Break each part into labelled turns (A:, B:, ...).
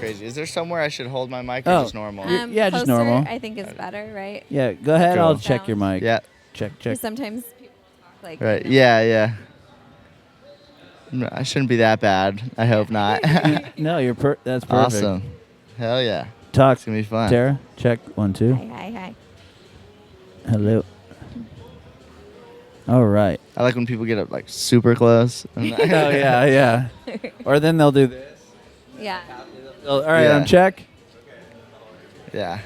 A: crazy. Is there somewhere I should hold my mic or just normal?
B: Yeah, just normal.
C: I think is better, right?
B: Yeah, go ahead.
A: Cool.
B: I'll check your mic.
A: Yeah.
B: Check.
C: Sometimes people talk like
A: Right. Yeah. No, I shouldn't be that bad. I hope not.
B: No, that's perfect.
A: Awesome. Hell yeah.
B: Talk.
A: It's going to be fun.
B: Tara, check 1, 2.
C: Hi.
B: Hello. All right.
A: I like when people get up like super close.
B: Oh, yeah. Or then they'll do this.
C: Yeah.
B: All right,
A: Yeah.
B: on check.
A: Yeah.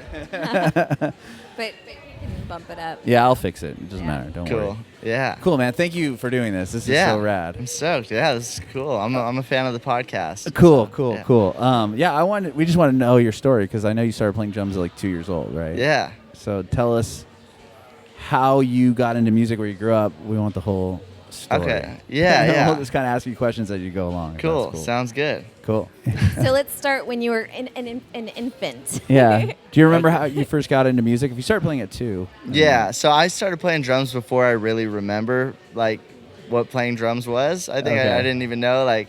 C: But you can bump it up.
B: Yeah, I'll fix it. It doesn't matter. Don't worry.
A: Cool. Yeah.
B: Cool, man. Thank you for doing this. This is so rad.
A: I'm stoked. Yeah, this is cool. I'm a fan of the podcast.
B: Cool.
A: Yeah.
B: We just want to know your story because I know you started playing drums at like 2 years old, right?
A: Yeah.
B: So tell us how you got into music, where you grew up. We want the whole story.
A: Okay. Yeah.
B: We'll just kind of ask you questions as you go along.
A: Cool. Sounds good.
B: Cool.
C: So let's start when you were an infant.
B: Yeah. Do you remember how you first got into music? If you started playing at 2.
A: Yeah. So I started playing drums before I really remember like what playing drums was. I think
B: Okay.
A: I didn't even know like.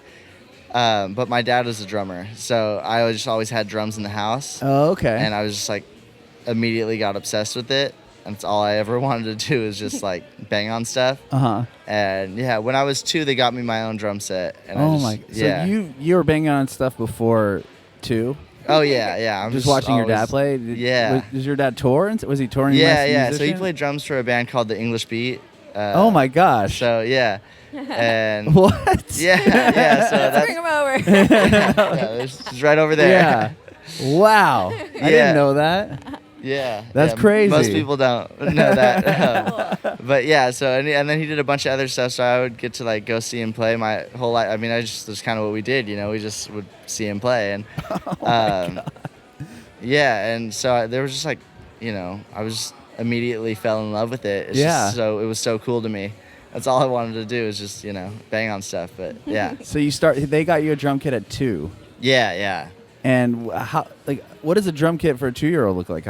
A: But my dad was a drummer, so I just always had drums in the house.
B: Oh, okay.
A: And I was just like immediately got obsessed with it. And it's all I ever wanted to do is just like bang on stuff.
B: Uh-huh.
A: And yeah, when I was 2, they got me my own drum set. And
B: So you were banging on stuff before 2?
A: Oh yeah. I'm
B: just watching your dad
A: always-
B: play?
A: Yeah.
B: Was your dad tour? Was he touring?
A: Yeah. So he
B: musician?
A: played drums for a band called the English Beat.
B: Oh my gosh.
A: So yeah. And
B: What?
A: Yeah. So
C: Let's bring him over.
A: it's right over there.
B: Yeah. Wow. I didn't know that.
A: Yeah.
B: That's
A: yeah,
B: crazy.
A: Most people don't know that. But yeah, so and then he did a bunch of other stuff, so I would get to like go see him play my whole life. I mean, that's kind of what we did, we just would see him play. And yeah, and so there was just like, I was immediately fell in love with it. So it was so cool to me. That's all I wanted to do is just, bang on stuff. But yeah.
B: So they got you a drum kit at 2.
A: Yeah.
B: And what does a drum kit for a 2-year-old look like?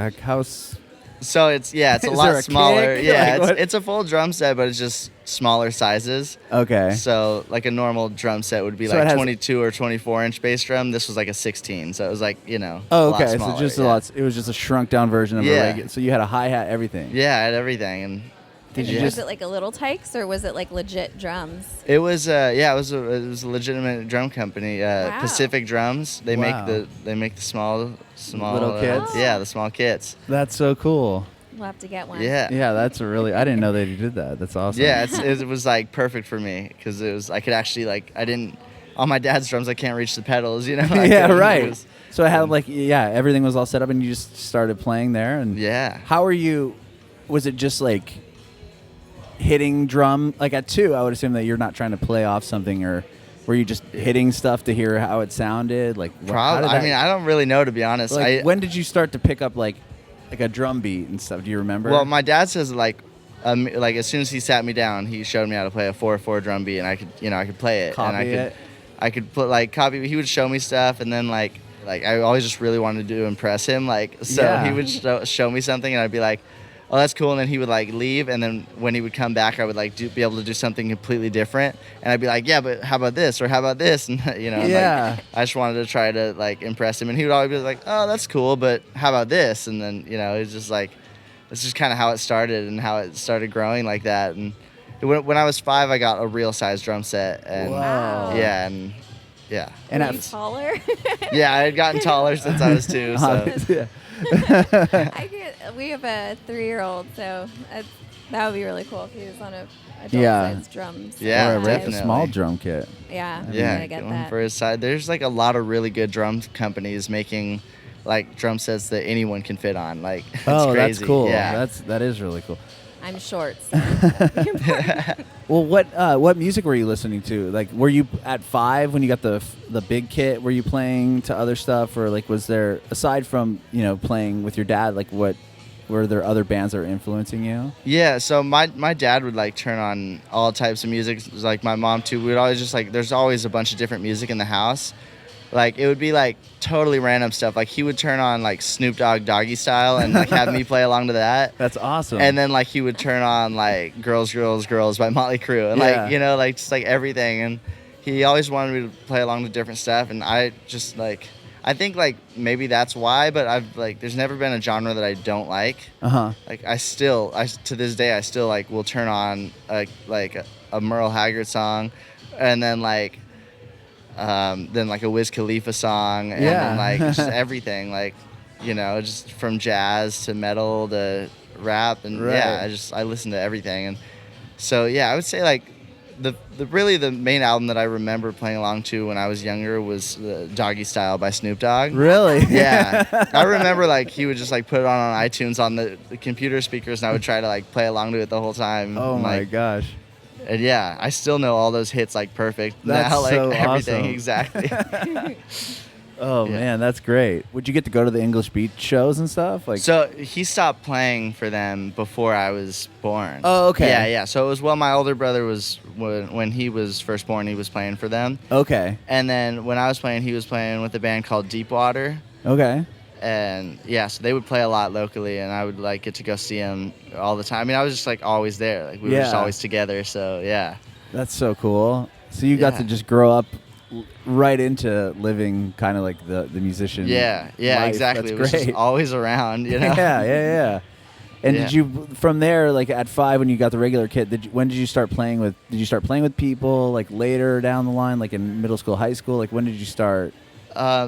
A: So it's a
B: Is there
A: lot
B: a
A: smaller.
B: kick?
A: Yeah,
B: Like,
A: it's a full drum set, but it's just smaller sizes.
B: Okay.
A: So like a normal drum set would be
B: So it
A: like
B: has-
A: 22 or 24 inch bass drum. This was like a 16, so it was like
B: Oh,
A: a lot
B: okay.
A: smaller,
B: So just
A: yeah.
B: a lot. It was just a shrunk down version of a regular. So you had a hi-hat, everything.
A: Yeah, I had everything, and
C: Was it like a Little Tykes or was it like legit drums?
A: it was it was a legitimate drum company, Pacific Drums. They
B: Wow.
A: make the small
B: Little kits?
A: Yeah, the small kits.
B: That's so cool.
C: We'll have to get one.
A: Yeah.
B: Yeah, that's I didn't know they did that. That's awesome.
A: Yeah, it was like perfect for me because I could actually on my dad's drums I can't reach the pedals, I
B: Yeah,
A: couldn't.
B: right. So I had everything was all set up and you just started playing there. And
A: Yeah.
B: how are you? Was it just like hitting drum? Like at 2, I would assume that you're not trying to play off something, or were you just hitting stuff to hear how it sounded? Like
A: Probably. I mean, I don't really know, to be honest.
B: when did you start to pick up like a drum beat and stuff? Do you remember?
A: Well, my dad says like as soon as he sat me down, he showed me how to play a 4/4 drum beat, and I could play it.
B: Copy it.
A: I could put copy. He would show me stuff, and then like I always just really wanted to impress him.
B: Yeah.
A: He would show me something, and I'd be like, oh, that's cool. And then he would leave, and then when he would come back, I would be able to do something completely different. And I'd be like, yeah, but how about this, or how about this? And
B: Yeah.
A: I just wanted to try to impress him, and he would always be like, oh, that's cool, but how about this? And then it's just it's just kind of how it started and how it started growing like that. And when I was 5, I got a real size drum set, and
C: Wow.
A: yeah.
B: And
C: Were you taller?
A: Yeah, I had gotten taller since I was 2. So
B: yeah.
C: We have a 3-year-old, so that would be really cool if he was on a
B: Yeah.
C: adult-sized drums.
A: Yeah,
B: or a
A: definitely.
B: small drum kit.
C: Yeah.
A: yeah,
C: I get
A: going
C: that.
A: for his side. There's a lot of really good drum companies making drum sets that anyone can fit on. It's
B: Oh,
A: crazy.
B: that's cool.
A: Yeah.
B: That is really cool.
C: I'm short. So
B: Well, what music were you listening to? Were you at 5 when you got the big kit? Were you playing to other stuff, or was there, aside from playing with your dad, what were there other bands that were influencing you?
A: Yeah, so my dad would turn on all types of music. My mom too. We would always just there's always a bunch of different music in the house. It would be totally random stuff. He would turn on Snoop Dogg Doggy Style and have me play along to that.
B: That's awesome.
A: And then he would turn on Girls, Girls, Girls by Motley Crue and just everything. And he always wanted me to play along to different stuff. And I just I I think like maybe that's why, but I've like there's never been a genre that I don't like. Like I to this day I still like will turn on a Merle Haggard song, and then like a Wiz Khalifa song, and then like just everything, like, you know, just from jazz to metal to rap, and I listen to everything. And so I would say like the main album that I remember playing along to when I was younger was Doggy Style by Snoop Dogg.
B: Really?
A: Yeah. I remember like he would just like put it on iTunes on the computer speakers, and I would try to like play along to it the whole time.
B: Oh my gosh.
A: And yeah, I still know all those hits like perfect.
B: That's
A: now, like
B: so
A: everything
B: awesome.
A: Exactly.
B: Oh man, that's great. Would you get to go to the English Beat shows and stuff? Like,
A: so he stopped playing for them before I was born.
B: Oh, okay.
A: Yeah. So it was my older brother was when he was first born, he was playing for them.
B: Okay.
A: And then when I was playing, he was playing with a band called Deepwater.
B: Okay.
A: And so they would play a lot locally, and I would like get to go see them all the time. I mean, I was just like always there. Like we were just always together. So yeah.
B: That's so cool. So you got to just grow up right into living kind of like the musician.
A: Yeah,
B: life.
A: exactly.
B: That's
A: it was
B: great.
A: just always around, you know.
B: Yeah. And did you from there, like at 5 when you got the regular kit? When did you start playing with? Did you start playing with people like later down the line, like in middle school, high school? Like when did you start?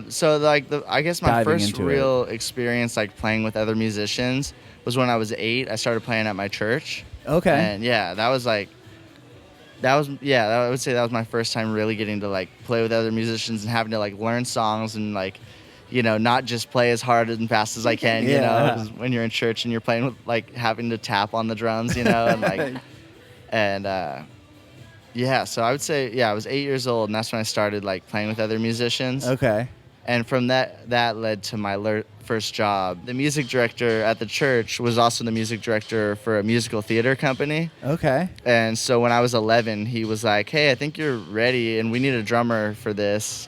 A: So like I guess my first real
B: it.
A: experience like playing with other musicians was when I was 8. I started playing at my church.
B: Okay.
A: And I would say that was my first time really getting to like play with other musicians and having to like learn songs and like, you know, not just play as hard and fast as I can, you know, 'cause when you're in church and you're playing with like having to tap on the drums, you know, and like, so I would say, I was 8 years old, and that's when I started like playing with other musicians.
B: Okay.
A: And from that led to my first job. The music director at the church was also the music director for a musical theater company.
B: Okay.
A: And so when I was 11, he was like, "Hey, I think you're ready, and we need a drummer for this.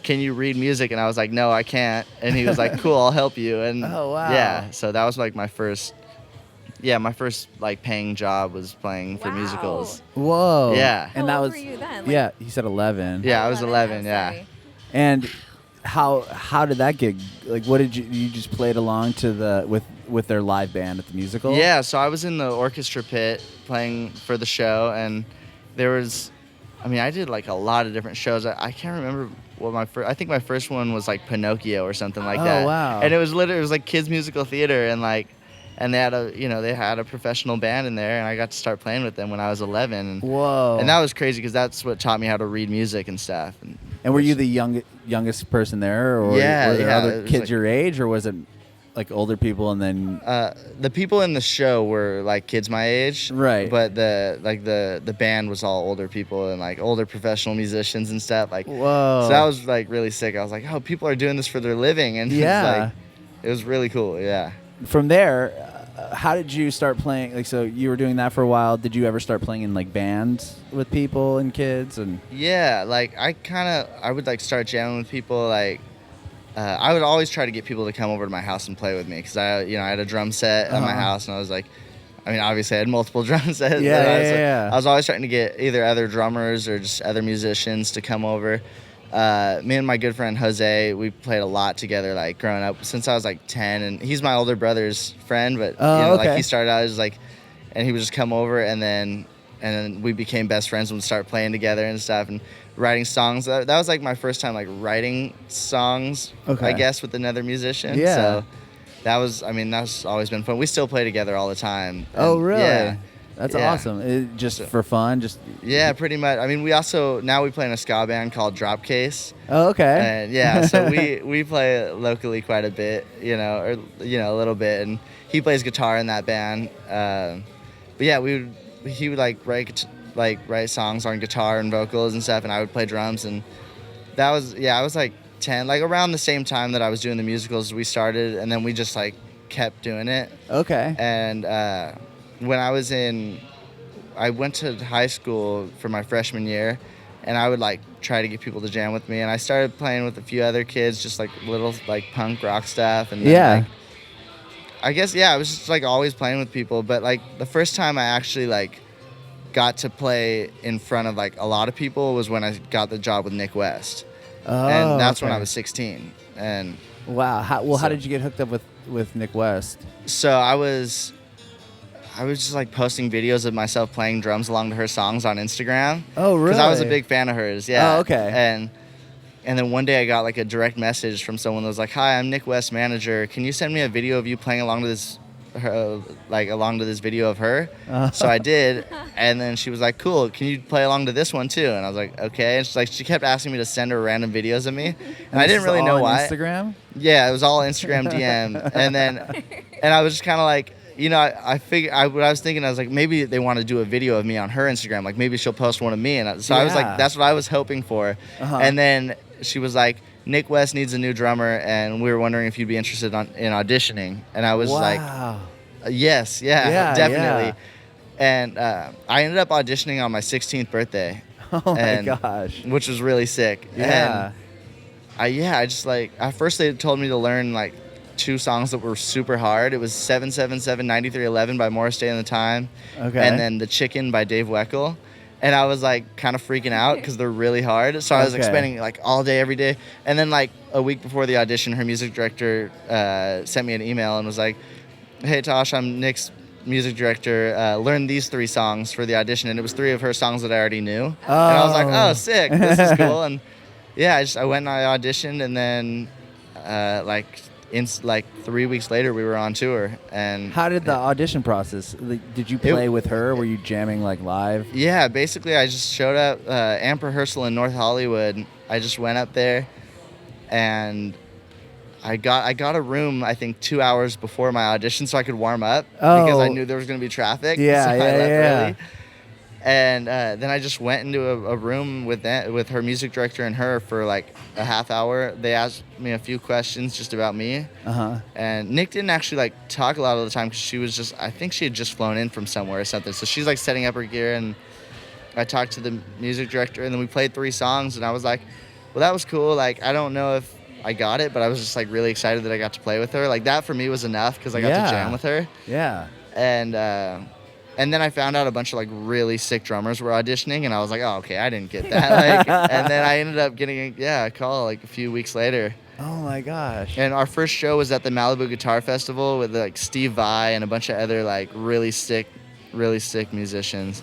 A: Can you read music?" And I was like, "No, I can't." And he was like, "Cool, I'll help you." And
B: oh wow.
A: Yeah, so that was like my first like paying job was playing for musicals.
B: Whoa.
A: Yeah.
B: And
C: How
B: that
C: old
B: was
C: were you then?
B: yeah. He said 11.
A: Yeah, I was 11. Yeah.
C: Sorry.
B: And how did that gig? Like, what did you just played along to with their live band at the musical?
A: Yeah, so I was in the orchestra pit playing for the show, and there was, I did like a lot of different shows. I can't remember what I think my first one was like Pinocchio or something like that.
B: Oh wow.
A: And it was like kids musical theater, and they had a professional band in there, and I got to start playing with them when I was 11.
B: Whoa.
A: And that was crazy because that's what taught me how to read music and stuff.
B: And were you the youngest person there, or were there other kids your age, or was it like older people and then?
A: The people in the show were like kids my age,
B: right?
A: But the band was all older people and like older professional musicians and stuff. Like,
B: whoa!
A: So that was like really sick. I was like, oh, people are doing this for their living, and it was really cool. Yeah.
B: From there, how did you start playing? Like, so you were doing that for a while. Did you ever start playing in like bands with people and kids? And
A: yeah, like I would like start jamming with people. Like I would always try to get people to come over to my house and play with me because I had a drum set at my house, and I was like, obviously I had multiple drum sets. I was always trying to get either other drummers or just other musicians to come over. Me and my good friend Jose, we played a lot together, like growing up since I was like 10, and he's my older brother's friend, but like he started out as like, and he would just come over, and then we became best friends and would start playing together and stuff and writing songs. That was like my first time like writing songs, I guess, with another musician.
B: Yeah.
A: So that's always been fun. We still play together all the time.
B: Oh, really?
A: Yeah.
B: That's awesome. Just for fun,
A: Yeah, pretty much. We also now we play in a ska band called Dropcase.
B: Oh, okay.
A: And so we play locally quite a bit, a little bit. And he plays guitar in that band. But yeah, he would write songs on guitar and vocals and stuff, and I would play drums. And that was I was like 10, like around the same time that I was doing the musicals. We started, and then we just like kept doing it.
B: Okay.
A: And when I went to high school for my freshman year, and I would like try to get people to jam with me, and I started playing with a few other kids, just like little like punk rock stuff, and then, I guess I was just like always playing with people. But like the first time I actually like got to play in front of like a lot of people was when I got the job with Nik West. and that's when I
B: okay.
A: was 16. And
B: Wow. How
A: So-
B: did you get hooked up with Nik West?
A: so I was just like posting videos of myself playing drums along to her songs on Instagram.
B: Oh, really?
A: Because I was a big fan of hers. Yeah.
B: Oh, okay.
A: And then one day I got like a direct message from someone that was like, "Hi, I'm Nik West manager. Can you send me a video of you playing along to this, video of her?" So I did, and then she was like, "Cool. Can you play along to this one too?" And I was like, "Okay." And she kept asking me to send her random videos of me, and I
B: This
A: didn't
B: is
A: really
B: all
A: know
B: on
A: why.
B: Instagram?
A: Yeah, it was all Instagram DM, and I was just kind of like, I figured what I was thinking. I was like, maybe they want to do a video of me on her Instagram. Like maybe she'll post one of me, and so I was
B: Yeah.
A: like, that's what I was hoping for.
B: Uh-huh.
A: And then she was like, "Nik West needs a new drummer, and we were wondering if you'd be interested in auditioning." And I was like,
B: Wow.
A: "Yes,
B: Yeah,
A: definitely." And I ended up auditioning on my 16th birthday.
B: Oh my
A: and-
B: gosh.
A: which was really sick.
B: Yeah.
A: And I just like, at first they told me to learn like 2 songs that were super hard. It was 777 9311 by Morris Day and the Time.
B: Okay.
A: And then The Chicken by Dave Weckl. And I was like kind of freaking out because they're really hard. So I was like
B: Okay.
A: spending like all day, every day. And then like a week before the audition, her music director sent me an email and was like, "Hey Tosh, I'm Nik's music director. Learn these 3 songs for the audition." And it was 3 of her songs that I already knew. And I was like, "Oh, sick. This is cool." And yeah, I went and I auditioned, and then in 3 weeks later we were on tour. And
B: How did the audition process? Did you play with her? Were you jamming like live?
A: yeah, basically I just showed up amp rehearsal in North Hollywood. I just went up there, and I got a room I think 2 hours before my audition so I could warm up because I
B: Oh.
A: knew there was gonna be traffic.
B: Yeah,
A: so I
B: yeah,
A: left
B: yeah.
A: early. And then I just went into a room with her music director and her for like a half hour. They asked me a few questions just about me.
B: Uh-huh.
A: And Nik didn't actually like talk a lot of the time because I think she had just flown in from somewhere or something. So she's like setting up her gear, and I talked to the music director, and then we played 3 songs, and I was like, well, that was cool. Like, I don't know if I got it, but I was just like really excited that I got to play with her. Like that for me was enough because I got
B: Yeah.
A: to jam with her.
B: Yeah.
A: And then I found out a bunch of like really sick drummers were auditioning, and I was like, oh, okay, I didn't get that. And then I ended up getting a call like a few weeks later.
B: Oh my gosh.
A: And our first show was at the Malibu Guitar Festival with like Steve Vai and a bunch of other like really sick musicians.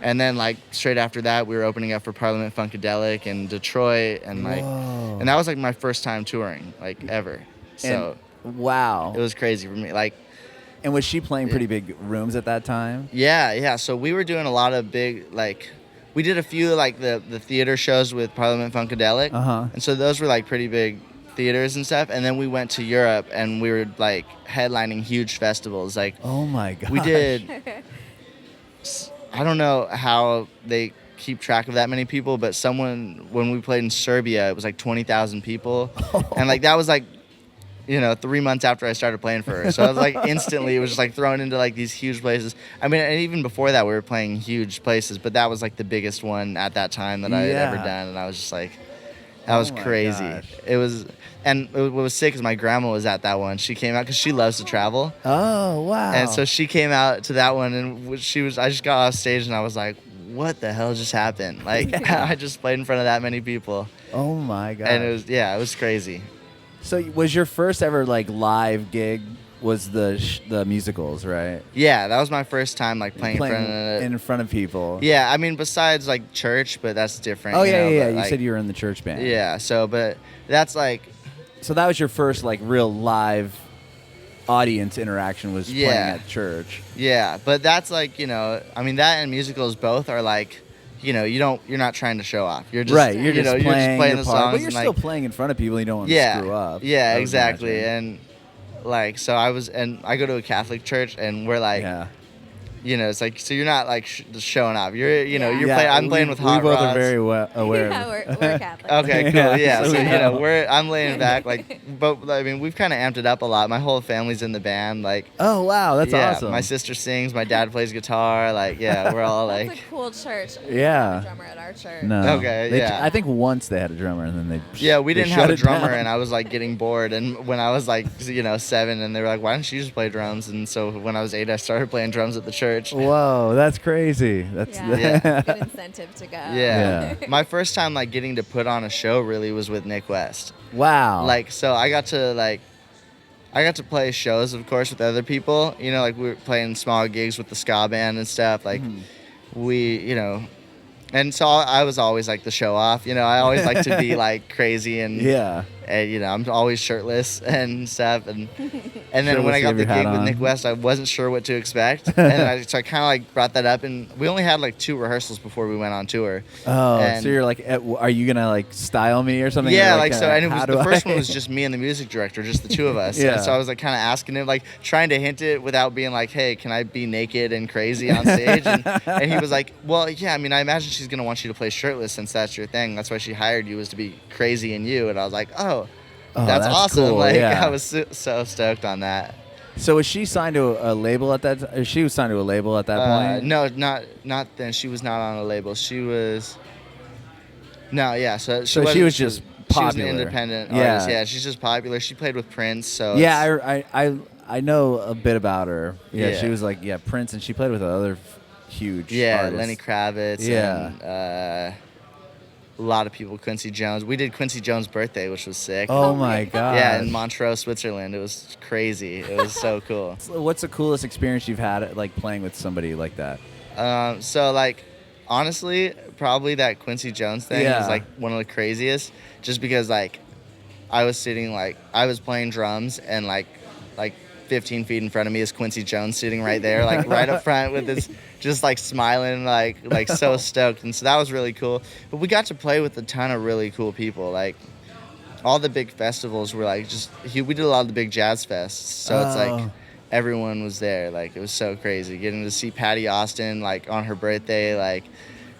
A: And then like straight after that, we were opening up for Parliament Funkadelic in Detroit, and like,
B: Whoa.
A: and that was like my first time touring like ever. So
B: wow.
A: it was crazy for me. Like,
B: And was she playing pretty big rooms at that time?
A: yeah. So we were doing a lot of big like. We did a few like the theater shows with Parliament Funkadelic, and so those were like pretty big theaters and stuff. And then we went to Europe, and we were like headlining huge festivals. Like,
B: Oh my gosh.
A: we did. I don't know how they keep track of that many people, but when we played in Serbia, it was like 20,000 people, and like that was like, 3 months after I started playing for her. So I was like instantly, it was just like thrown into like these huge places. I mean, and even before that, we were playing huge places, but that was like the biggest one at that time that I had ever
B: Yeah.
A: done, and I was just like, that was
B: my
A: crazy.
B: gosh.
A: It was, and what was sick is my grandma was at that one. She came out because she loves to travel.
B: Oh wow.
A: And so she came out to that one, and I just got off stage, and I was like, what the hell just happened? Like, I just played in front of that many people.
B: Oh my gosh.
A: And it was crazy.
B: So was your first ever like live gig was the musicals, right?
A: Yeah, that was my first time like playing
B: in front of people.
A: Yeah, I mean, besides like church, but that's different.
B: Oh
A: you
B: yeah,
A: know,
B: yeah.
A: but,
B: You
A: like,
B: said you were in the church band.
A: Yeah, so, but that's like,
B: So that was your first like real live audience interaction was playing
A: Yeah.
B: at church.
A: yeah, but that's like, I mean, that and musicals both are like, you're not trying to show off. You're just,
B: Right, you're just
A: you're
B: playing,
A: just playing
B: your
A: the
B: part,
A: songs.
B: but you're
A: and,
B: still
A: like,
B: playing in front of people. You don't want to
A: yeah,
B: screw up.
A: Yeah,
B: I would
A: exactly.
B: imagine.
A: And like, so I go to a Catholic church, and we're like,
B: yeah.
A: it's like, so you're not like just showing off. You're,
C: Yeah.
A: you're
B: Yeah,
A: playing. I'm playing with hot
B: We both
A: rods.
B: are very aware.
C: Yeah, we're Catholic.
A: Okay, cool.
B: Yeah,
A: Yeah,
B: so
A: so
B: we know.
A: I'm laying back, like, but I mean, we've kind of amped it up a lot. My whole family's in the band, like.
B: Oh wow, that's
A: yeah,
B: awesome.
A: My sister sings. My dad plays guitar. Like, yeah, we're all
C: That's
A: like.
C: a cool church. We
B: Yeah.
C: have a drummer at our church.
B: No.
A: Okay,
B: They-
A: yeah.
B: I think once they had a drummer and then they.
A: Yeah, we
B: they
A: didn't
B: shut
A: have a
B: it
A: drummer,
B: down.
A: and I was like getting bored. And when I was like, 7, and they were like, "Why don't you just play drums?" And so when I was 8, I started playing drums at the church. church.
B: Whoa, that's crazy. That's
C: Yeah. Good incentive to go.
A: Yeah. My first time like getting to put on a show really was with Nik West.
B: Wow.
A: Like, so I got to play shows, of course, with other people. You know, like we were playing small gigs with the ska band and stuff. Like and so I was always like the show off. You know, I always like to be like crazy and and I'm always shirtless and stuff. And then when I got the gig with Nik West, I wasn't sure what to expect. And so I kind of like brought that up. And we only had like 2 rehearsals before we went on tour.
B: Oh,
A: and
B: so you're like, are you gonna like style me or something?
A: Yeah,
B: like
A: so. And it was the first one was just me and the music director, just the 2 of us.
B: Yeah.
A: And so I was like kind of asking him, like trying to hint it without being like, hey, can I be naked and crazy on stage? And he was like, well, yeah. I mean, I imagine she's gonna want you to play shirtless since that's your thing. That's why she hired you, was to be crazy in you. And I was like, oh, that's awesome.
B: Cool.
A: Like
B: yeah.
A: I was so stoked on that.
B: So was she signed to a label at that? She was signed to a label at that point.
A: No, not then. She was not on a label. She was. No, yeah. So she was just popular. She was an independent artist. Yeah, she's just popular. She played with Prince. So
B: yeah, I know a bit about her. Yeah, she was like Prince, and she played with other huge artists.
A: Lenny Kravitz.
B: Yeah.
A: And, a lot of people. Quincy Jones. We did Quincy Jones' birthday, which was sick.
B: Oh my god.
A: Yeah, in Montreux, Switzerland. It was crazy. It was so cool.
B: What's the coolest experience you've had like playing with somebody like that?
A: So like, honestly, probably that Quincy Jones thing is like one of the craziest. Just because like, I was playing drums and like 15 feet in front of me is Quincy Jones sitting right there, like right up front with his, just like smiling, like so stoked. And so that was really cool. But we got to play with a ton of really cool people. Like all the big festivals were like we did a lot of the big jazz fests. So it's like everyone was there. Like it was so crazy getting to see Patty Austin like on her birthday. Like,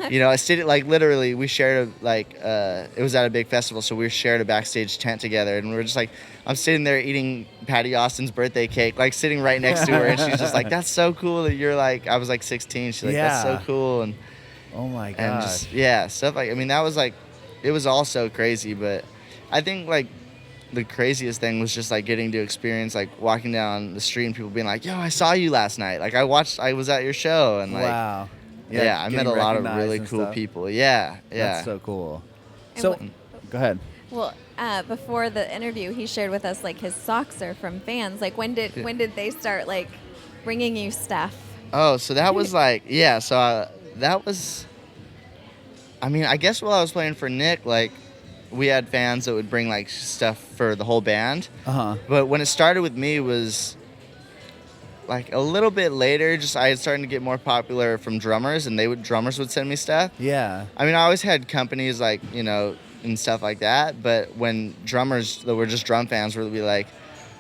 A: you know, I stayed like literally we shared it was at a big festival, so we shared a backstage tent together, and we were just like, I'm sitting there eating Patty Austin's birthday cake, like sitting right next to her, and she's just like, that's so cool that you're like, I was like 16, she's like, that's so cool. And
B: oh my god.
A: And just stuff like, I mean, that was like, it was all so crazy. But I think like the craziest thing was just like getting to experience like walking down the street and people being like, yo, I saw you last night, like I was at your show, and like
B: wow.
A: Yeah, I met a lot of really cool people. Yeah.
B: That's so cool.
C: And
B: So, go ahead.
C: Well, before the interview, he shared with us like his socks are from fans. Like when did they start like bringing you stuff?
A: Oh, so that was like that was. I mean, I guess while I was playing for Nik, like we had fans that would bring like stuff for the whole band. But when it started with me was like a little bit later, just I had started to get more popular from drummers, and drummers would send me stuff.
B: Yeah.
A: I mean, I always had companies like, you know, and stuff like that, but when drummers that were just drum fans would be like,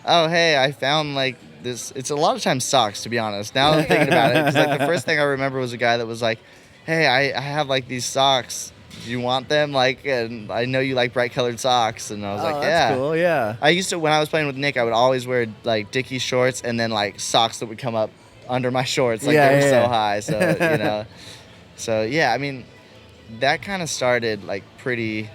A: oh, hey, I found like this. It's a lot of times socks, to be honest. Now I'm thinking about it, because like the first thing I remember was a guy that was like, hey, I have like these socks. Do you want them? Like, and I know you like bright colored socks. And I was like, yeah.
B: That's cool, yeah.
A: I used to, when I was playing with Nik, I would always wear like Dickies shorts and then like socks that would come up under my shorts. Like they were so high. So, you know. So, yeah, I mean, that kind of started like pretty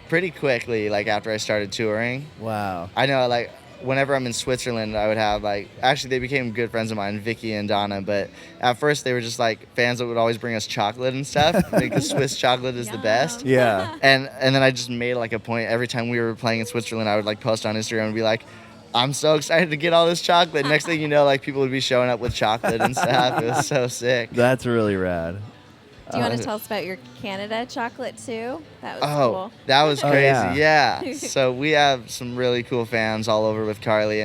A: quickly, like after I started touring.
B: Wow.
A: I know, like, whenever I'm in Switzerland, I would have like, actually they became good friends of mine, Vicky and Donna, but at first they were just like fans that would always bring us chocolate and stuff. Like the Swiss chocolate is the best.
B: Yeah.
A: And then I just made like a point every time we were playing in Switzerland, I would like post on Instagram and be like, I'm so excited to get all this chocolate. Next thing you know, like people would be showing up with chocolate and stuff. It was so sick.
B: That's really rad.
C: Do you want to tell us about your Canada chocolate too? That was cool.
A: That was crazy.
B: Yeah.
A: So we have some really cool fans all over with Carly,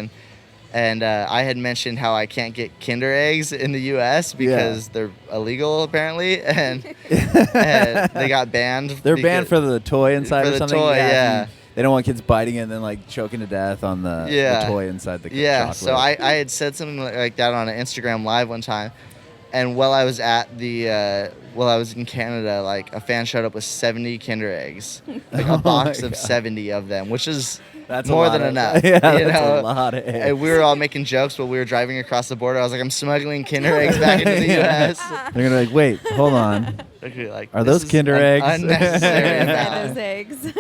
A: and I had mentioned how I can't get Kinder eggs in the U.S. because they're illegal apparently, and they got banned.
B: They're banned for the toy inside
A: for
B: or
A: the
B: something.
A: Toy, yeah.
B: They don't want kids biting it and then like choking to death on the toy inside the chocolate.
A: So I had said something like that on an Instagram live one time. And while I was while I was in Canada, like a fan showed up with 70 Kinder eggs, like a box of 70 of them, which is more than enough.
B: Yeah,
A: you
B: that's
A: know?
B: a lot of eggs.
A: And we were all making jokes while we were driving across the border. I was like, I'm smuggling Kinder eggs back into the U.S.
B: They're gonna be like, wait, hold on.
A: Like,
B: are those Kinder eggs?
A: Unnecessary
C: Those eggs.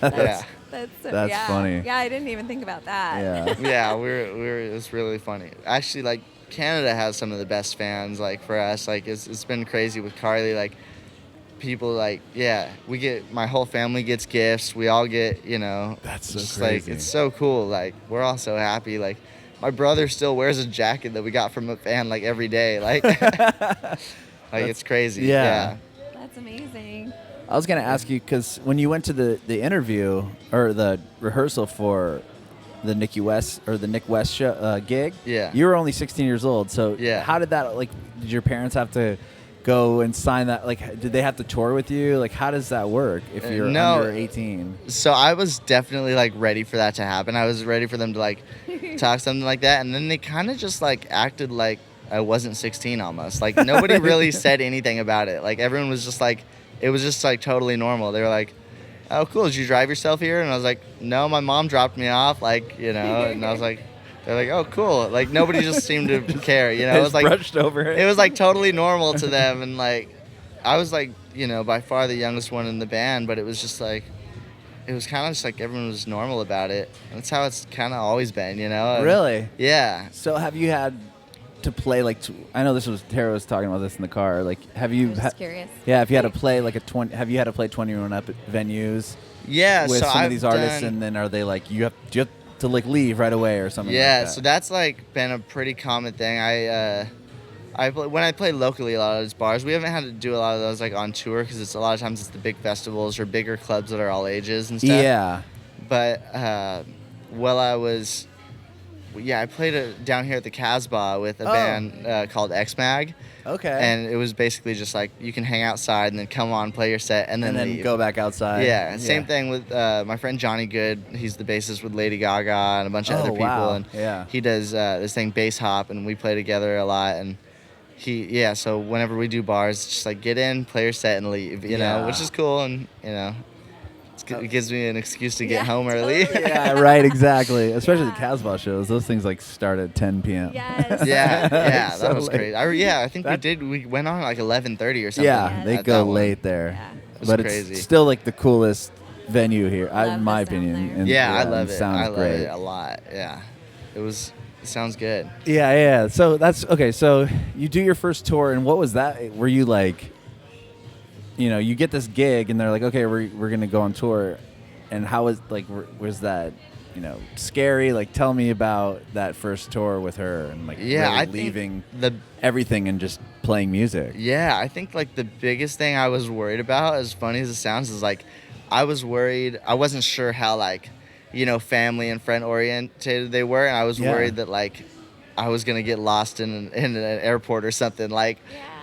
A: Yeah.
C: That's
B: That's
C: yeah.
B: funny.
C: Yeah, I didn't even think about that.
B: Yeah.
A: Yeah, it was really funny. Actually, like Canada has some of the best fans. Like for us, like it's been crazy with Carly. Like people, like my whole family gets gifts. We all get,
B: That's so
A: just
B: crazy.
A: like it's so cool. Like we're all so happy. Like my brother still wears a jacket that we got from a fan like every day. Like it's crazy.
B: Yeah.
C: That's amazing.
B: I was gonna ask you because when you went to the interview or the rehearsal for the Nik West or the Nik West show, gig, you were only 16 years old. So how did that, like, did your parents have to go and sign that? Like, did they have to tour with you? Like, how does that work if you're under 18?
A: So I was definitely like ready for that to happen. I was ready for them to like talk something like that, and then they kind of just like acted like I wasn't 16 almost. Like nobody really said anything about it. Like everyone was just like, it was just like totally normal. They were like, "Oh, cool. Did you drive yourself here?" And I was like, "No, my mom dropped me off." Like, and I was like, they're like, "Oh, cool." Like nobody just seemed to care. It was like
B: brushed over it.
A: It was like totally normal to them, and like I was like, by far the youngest one in the band, but it was just like, it was kind of just like everyone was normal about it. And that's how it's kind of always been, And,
B: really?
A: yeah.
B: So have you had to play like? I know Tara was talking about this in the car. Like, have you?
C: I'm just curious.
B: Yeah, if you had to play like have you had to play 21 up at venues?
A: Yeah.
B: With
A: so
B: some
A: I've
B: of these artists,
A: done,
B: and then are they like do you have to like leave right away or something?
A: Yeah.
B: Like that?
A: So that's like been a pretty common thing. When I play locally, a lot of those bars, we haven't had to do a lot of those like on tour because it's a lot of times it's the big festivals or bigger clubs that are all ages and stuff.
B: Yeah.
A: But I played down here at the Casbah with a band called X-Mag.
B: Okay.
A: And it was basically just like you can hang outside and then come on, play your set, and then leave.
B: Go back outside.
A: Yeah. Same thing with my friend Johnny Good. He's the bassist with Lady Gaga and a bunch of other people.
B: Wow.
A: And he does this thing Bass Hop, and we play together a lot. And so whenever we do bars, it's just like get in, play your set, and leave. You know, which is cool, and it gives me an excuse to get home early.
C: Totally.
B: Yeah, right, exactly. Especially the Casbah shows. Those things like start at 10 p.m.
C: Yes.
A: Yeah,
B: So
A: that was
B: late.
A: crazy. I think we went on at like 11:30 or something.
B: Yeah, they
A: at
B: go
A: that one.
B: late there.
C: Yeah.
B: But
A: crazy.
B: it's still like the coolest venue here,
C: Love
B: in my
C: the sound
B: opinion.
C: there.
B: And,
A: I love it.
B: Sounds
A: I love
B: great.
A: it a lot. Yeah, it sounds good.
B: Yeah. So that's okay. So you do your first tour, and what was that? Were you like, you get this gig, and they're like, okay, we're gonna go on tour, and how was was that, scary? Like, tell me about that first tour with her, and like really leaving everything and just playing music.
A: Yeah, I think like the biggest thing I was worried about, as funny as it sounds, is like I was worried. I wasn't sure how like, family and friend oriented they were, and I was worried that like I was gonna get lost in an airport or something. Like,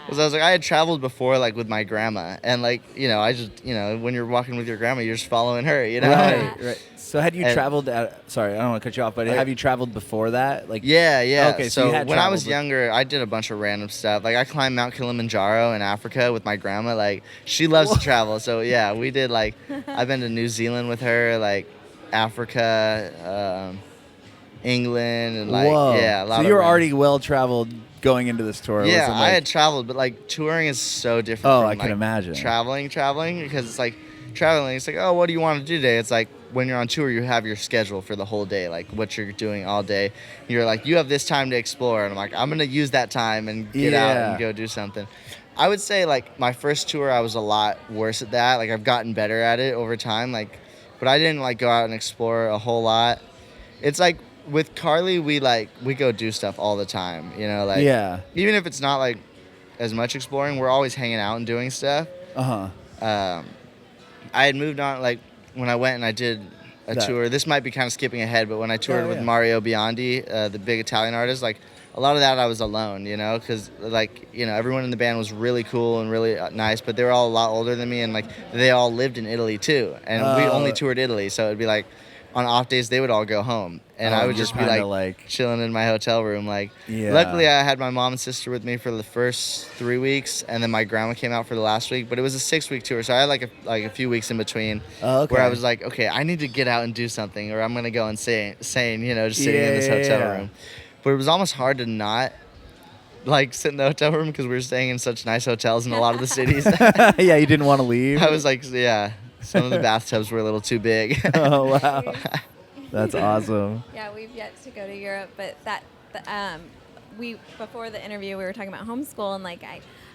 A: because I was like, I had traveled before like with my grandma, and like I just when you're walking with your grandma, you're just following her.
B: Right. So had you traveled? Sorry, I don't want to cut you off, but have you traveled before that? Like,
A: yeah.
B: Okay,
A: so
B: you had
A: when I was
B: traveled
A: younger, I did a bunch of random stuff. Like I climbed Mount Kilimanjaro in Africa with my grandma. Like she loves to travel, so yeah, we did like I've been to New Zealand with her, like Africa, England, and like a lot.
B: So you were already well traveled going into this tour.
A: Yeah,
B: Wasn't
A: I had traveled, but like touring is so different.
B: Oh,
A: from,
B: I can imagine.
A: Traveling because it's like traveling. It's like, oh, what do you want to do today? It's like when you're on tour, you have your schedule for the whole day, like what you're doing all day. You're like, you have this time to explore, and I'm like, I'm gonna use that time and get out and go do something. I would say like my first tour, I was a lot worse at that. Like I've gotten better at it over time. Like, but I didn't like go out and explore a whole lot. It's like with Carly, we go do stuff all the time. Even if it's not like as much exploring, we're always hanging out and doing stuff. I had moved on like when I went and I did a tour. This might be kind of skipping ahead, but when I toured with Mario Biondi, the big Italian artist, like a lot of that I was alone, because like everyone in the band was really cool and really nice, but they were all a lot older than me, and like they all lived in Italy too, and we only toured Italy, so it'd be like on off days they would all go home, and I would just be like chilling in my hotel room. Luckily I had my mom and sister with me for the first 3 weeks, and then my grandma came out for the last week, but it was a 6-week tour, so I had like a few weeks in between where I was like, okay, I need to get out and do something, or I'm gonna go insane, just sitting in this hotel room. But it was almost hard to not like sit in the hotel room because we were staying in such nice hotels in a lot of the cities.
B: Yeah, you didn't want to leave.
A: I was like, Some of the bathtubs were a little too big.
B: Oh wow, that's awesome.
C: Yeah, we've yet to go to Europe, but we before the interview we were talking about homeschool, and like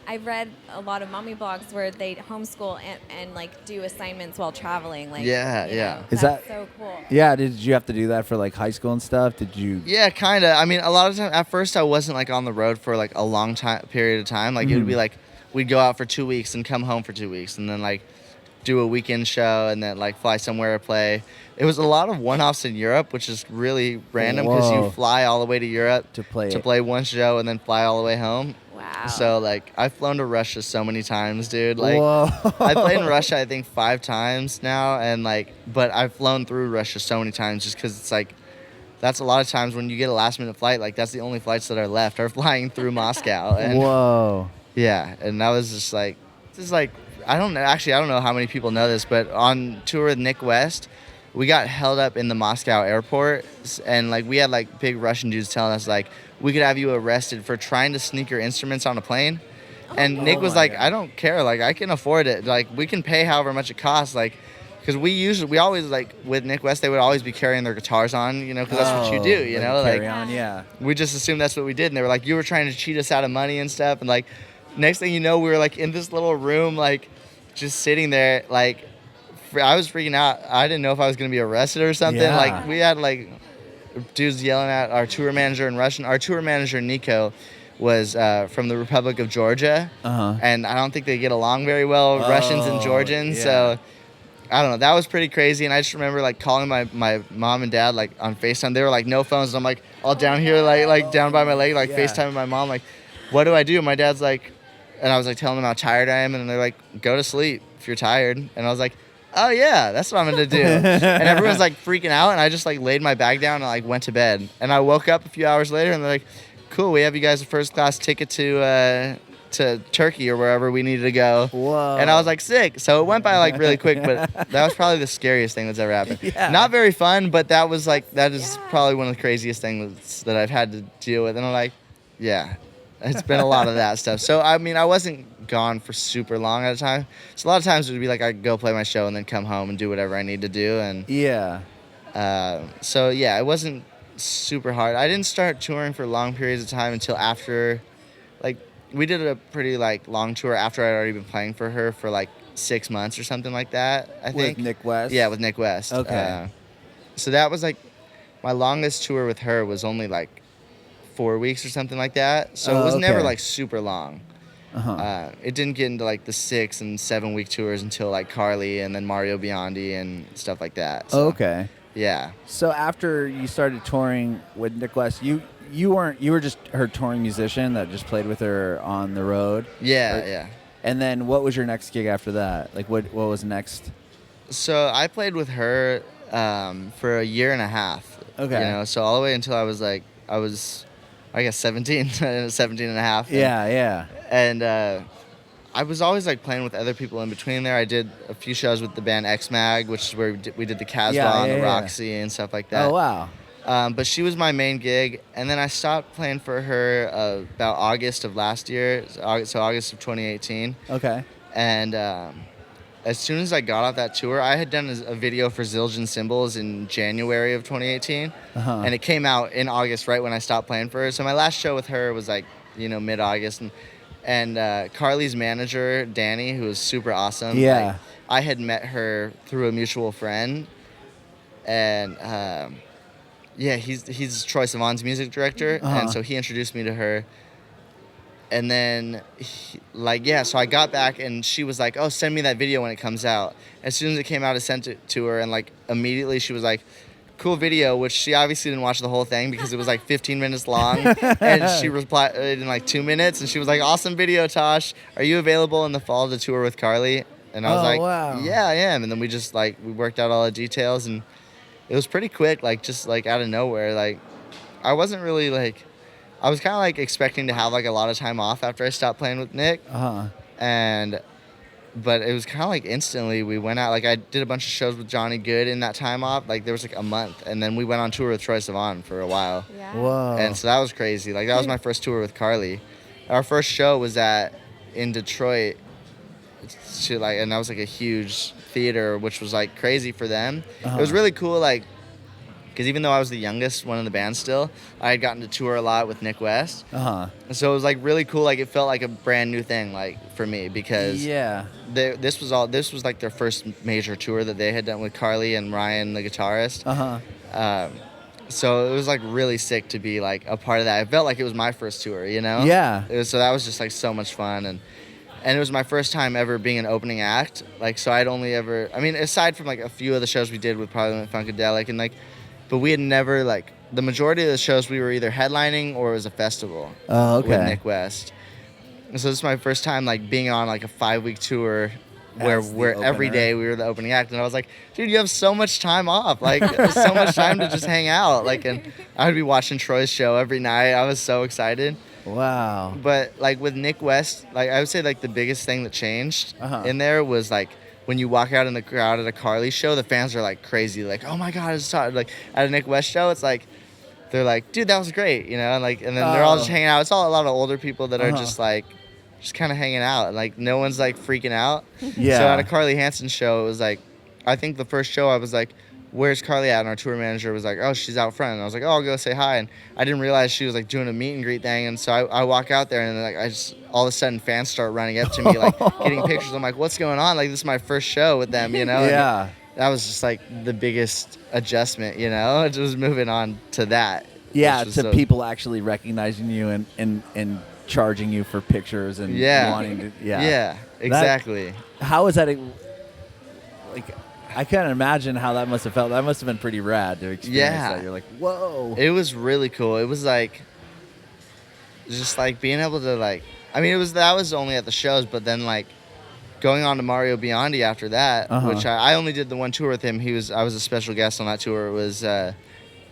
C: I've read a lot of mommy blogs where they homeschool and like do assignments while traveling. Like
A: Yeah.
B: Is
C: that's
B: that
C: so cool?
B: Yeah, did you have to do that for like high school and stuff? Did you?
A: Yeah, kind of. I mean, a lot of times at first I wasn't like on the road for like a long time period of time. Like it would be like we'd go out for 2 weeks and come home for 2 weeks, and then like do a weekend show and then like fly somewhere to play. It was a lot of one-offs in Europe, which is really random because
B: Whoa.
A: you fly all the way to Europe
B: To play it.
A: play one show and then fly all the way home.
C: Wow.
A: So like I've flown to Russia so many times, dude. Like
B: Whoa.
A: I played in Russia I think 5 times now, and like but I've flown through Russia so many times just because it's like that's a lot of times when you get a last-minute flight, like that's the only flights that are left are flying through Moscow. And
B: Whoa.
A: yeah, and that was just like I don't know. Actually, I don't know how many people know this, but on tour with Nik West, we got held up in the Moscow airport, and like we had like big Russian dudes telling us like we could have you arrested for trying to sneak your instruments on a plane. And Nick was
B: my
A: like,
B: God.
A: I don't care. Like I can afford it. Like we can pay however much it costs. Like because we always like with Nik West, they would always be carrying their guitars on, you know, because that's what you do, you
B: like
A: know,
B: carry
A: like
B: on, yeah.
A: we just assumed that's what we did, and they were like, you were trying to cheat us out of money and stuff, and like next thing you know we were like in this little room like just sitting there like I was freaking out. I didn't know if I was gonna be arrested or something.
B: Yeah.
A: Like we had like dudes yelling at our tour manager in Russian. Our tour manager Nico was from the Republic of Georgia, and I don't think they get along very well, Russians and Georgians.
B: yeah.
A: So I don't know. That was pretty crazy, and I just remember like calling my mom and dad like on FaceTime. They were like no phones, and I'm like all down here like down by my leg like
B: Yeah.
A: FaceTiming my mom like, what do I do? And my dad's like, and I was like telling them how tired I am, and they're like, go to sleep if you're tired. And I was like, oh yeah, that's what I'm gonna do. And everyone's like freaking out, and I just like laid my bag down and like went to bed. And I woke up a few hours later, and they're like, cool, we have you guys a first class ticket to Turkey or wherever we needed to go.
B: Whoa.
A: And I was like, sick. So it went by like really quick, but that was probably the scariest thing that's ever happened.
B: Yeah.
A: Not very fun, but that was like that is probably one of the craziest things that I've had to deal with. And I'm like, yeah, it's been a lot of that stuff. So I mean, I wasn't gone for super long at a time. So a lot of times it would be like I'd go play my show and then come home and do whatever I need to do. And
B: Yeah.
A: so yeah, it wasn't super hard. I didn't start touring for long periods of time until after, like, we did a pretty like long tour after I'd already been playing for her for like 6 months or something like that. I think.
B: With Nik West?
A: Yeah, with Nik West.
B: Okay.
A: So that was like my longest tour with her was only like 4 weeks or something like that. So it was never
B: okay.
A: like super long. It didn't get into like the 6 and 7 week tours until like Carly and then Mario Biondi and stuff like that. So,
B: Okay.
A: Yeah.
B: So after you started touring with Nik West, you were just her touring musician that just played with her on the road?
A: Yeah, yeah.
B: And then what was your next gig after that? Like what was next?
A: So I played with her for a year and a half.
B: Okay.
A: You know, so all the way until I was I guess 17, 17 and a half.
B: Yeah.
A: And I was always like playing with other people in between there. I did a few shows with the band X Mag, which is where we did the Casbah and the Roxy and stuff like that.
B: Oh, wow.
A: But she was my main gig, and then I stopped playing for her about August of last year, so August of 2018.
B: Okay.
A: And as soon as I got off that tour, I had done a video for Zildjian Cymbals in January of 2018, and it came out in August right when I stopped playing for her. So my last show with her was like, mid-August, and Carly's manager, Danny, who was super awesome.
B: Yeah.
A: Like, I had met her through a mutual friend, and he's Troye Sivan's music director, and so he introduced me to her. And then, so I got back, and she was like, oh, send me that video when it comes out. As soon as it came out, I sent it to her, and, like, immediately she was like, cool video, which she obviously didn't watch the whole thing because it was, like, 15 minutes long. And she replied in, like, 2 minutes, and she was like, awesome video, Tosh. Are you available in the fall to tour with Carly? And I was like,
B: wow.
A: yeah, I am. And then we just, like, we worked out all the details, and it was pretty quick, like, just, like, out of nowhere. Like, I wasn't really, like... I was kind of like expecting to have like a lot of time off after I stopped playing with Nik, but it was kind of like instantly we went out. Like I did a bunch of shows with Johnny Good in that time off. Like there was like a month, and then we went on tour with Troye Sivan for a while.
C: Yeah.
B: Whoa.
A: And so that was crazy. Like that was my first tour with Carly. Our first show was in Detroit. And that was like a huge theater, which was like crazy for them. It was really cool, like, because even though I was the youngest one in the band still, I had gotten to tour a lot with Nik West. So it was like really cool. Like it felt like a brand new thing, like for me, because this was like their first major tour that they had done with Carly and Ryan, the guitarist. So it was like really sick to be like a part of that. I felt like it was my first tour, you know?
B: Yeah.
A: So that was just like so much fun, and it was my first time ever being an opening act. Like, so I'd only ever, I mean, aside from like a few of the shows we did with Parliament Funkadelic and like, but we had never, like, the majority of the shows we were either headlining or it was a festival with Nik West. And so this is my first time, like, being on, like, a 5-week tour where every day we were the opening act. And I was like, dude, you have so much time off. Like, so much time to just hang out. Like, and I would be watching Troy's show every night. I was so excited.
B: Wow.
A: But, like, with Nik West, like, I would say, like, the biggest thing that changed in there was, like, when you walk out in the crowd at a Carly show, the fans are like crazy, like, oh my God, it's Todd. Like at a Nik West show, it's like, they're like, dude, that was great, you know, and like, and then they're all just hanging out. It's all a lot of older people that are just like, just kind of hanging out, and like no one's like freaking out.
B: Yeah.
A: So at a Carly Hanson show, it was like, I think the first show I was like, where's Carly at? And our tour manager was like, oh, she's out front. And I was like, oh, I'll go say hi. And I didn't realize she was like doing a meet and greet thing. And so I walk out there, and like I just, all of a sudden fans start running up to me, like getting pictures. I'm like, what's going on? Like, this is my first show with them, you know?
B: Yeah.
A: And that was just like the biggest adjustment, you know? It was moving on to that.
B: Yeah, to people actually recognizing you and charging you for pictures and wanting to. Yeah.
A: Yeah, exactly.
B: How is that? Like, I can't imagine how that must have felt. That must have been pretty rad to experience that. You're like, whoa.
A: It was really cool. It was like, just like being able to like, I mean, that was only at the shows, but then like going on to Mario Biondi after that, which I only did the one tour with him. I was a special guest on that tour. It was,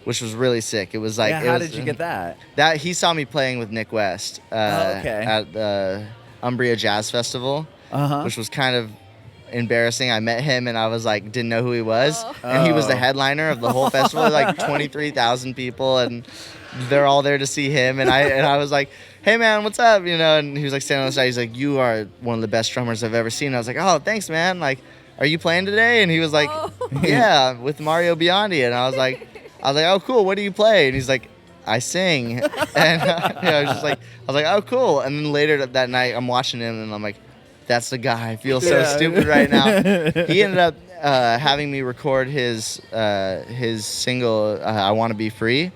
A: which was really sick. It was like,
B: how did you get that?
A: That he saw me playing with Nik West at the Umbria Jazz Festival, which was kind of embarrassing. I met him and I was like, didn't know who he was, and he was the headliner of the whole festival. Like 23,000 people, and they're all there to see him. And I was like, hey man, what's up? You know, and he was like standing on the side. He's like, you are one of the best drummers I've ever seen. I was like, oh, thanks, man. Like, are you playing today? And he was like, yeah, with Mario Biondi. And I was like, oh, cool. What do you play? And he's like, I sing. And I was like, oh, cool. And then later that night, I'm watching him, and I'm like, that's the guy. I feel so stupid right now. He ended up having me record his single, I Want to Be Free,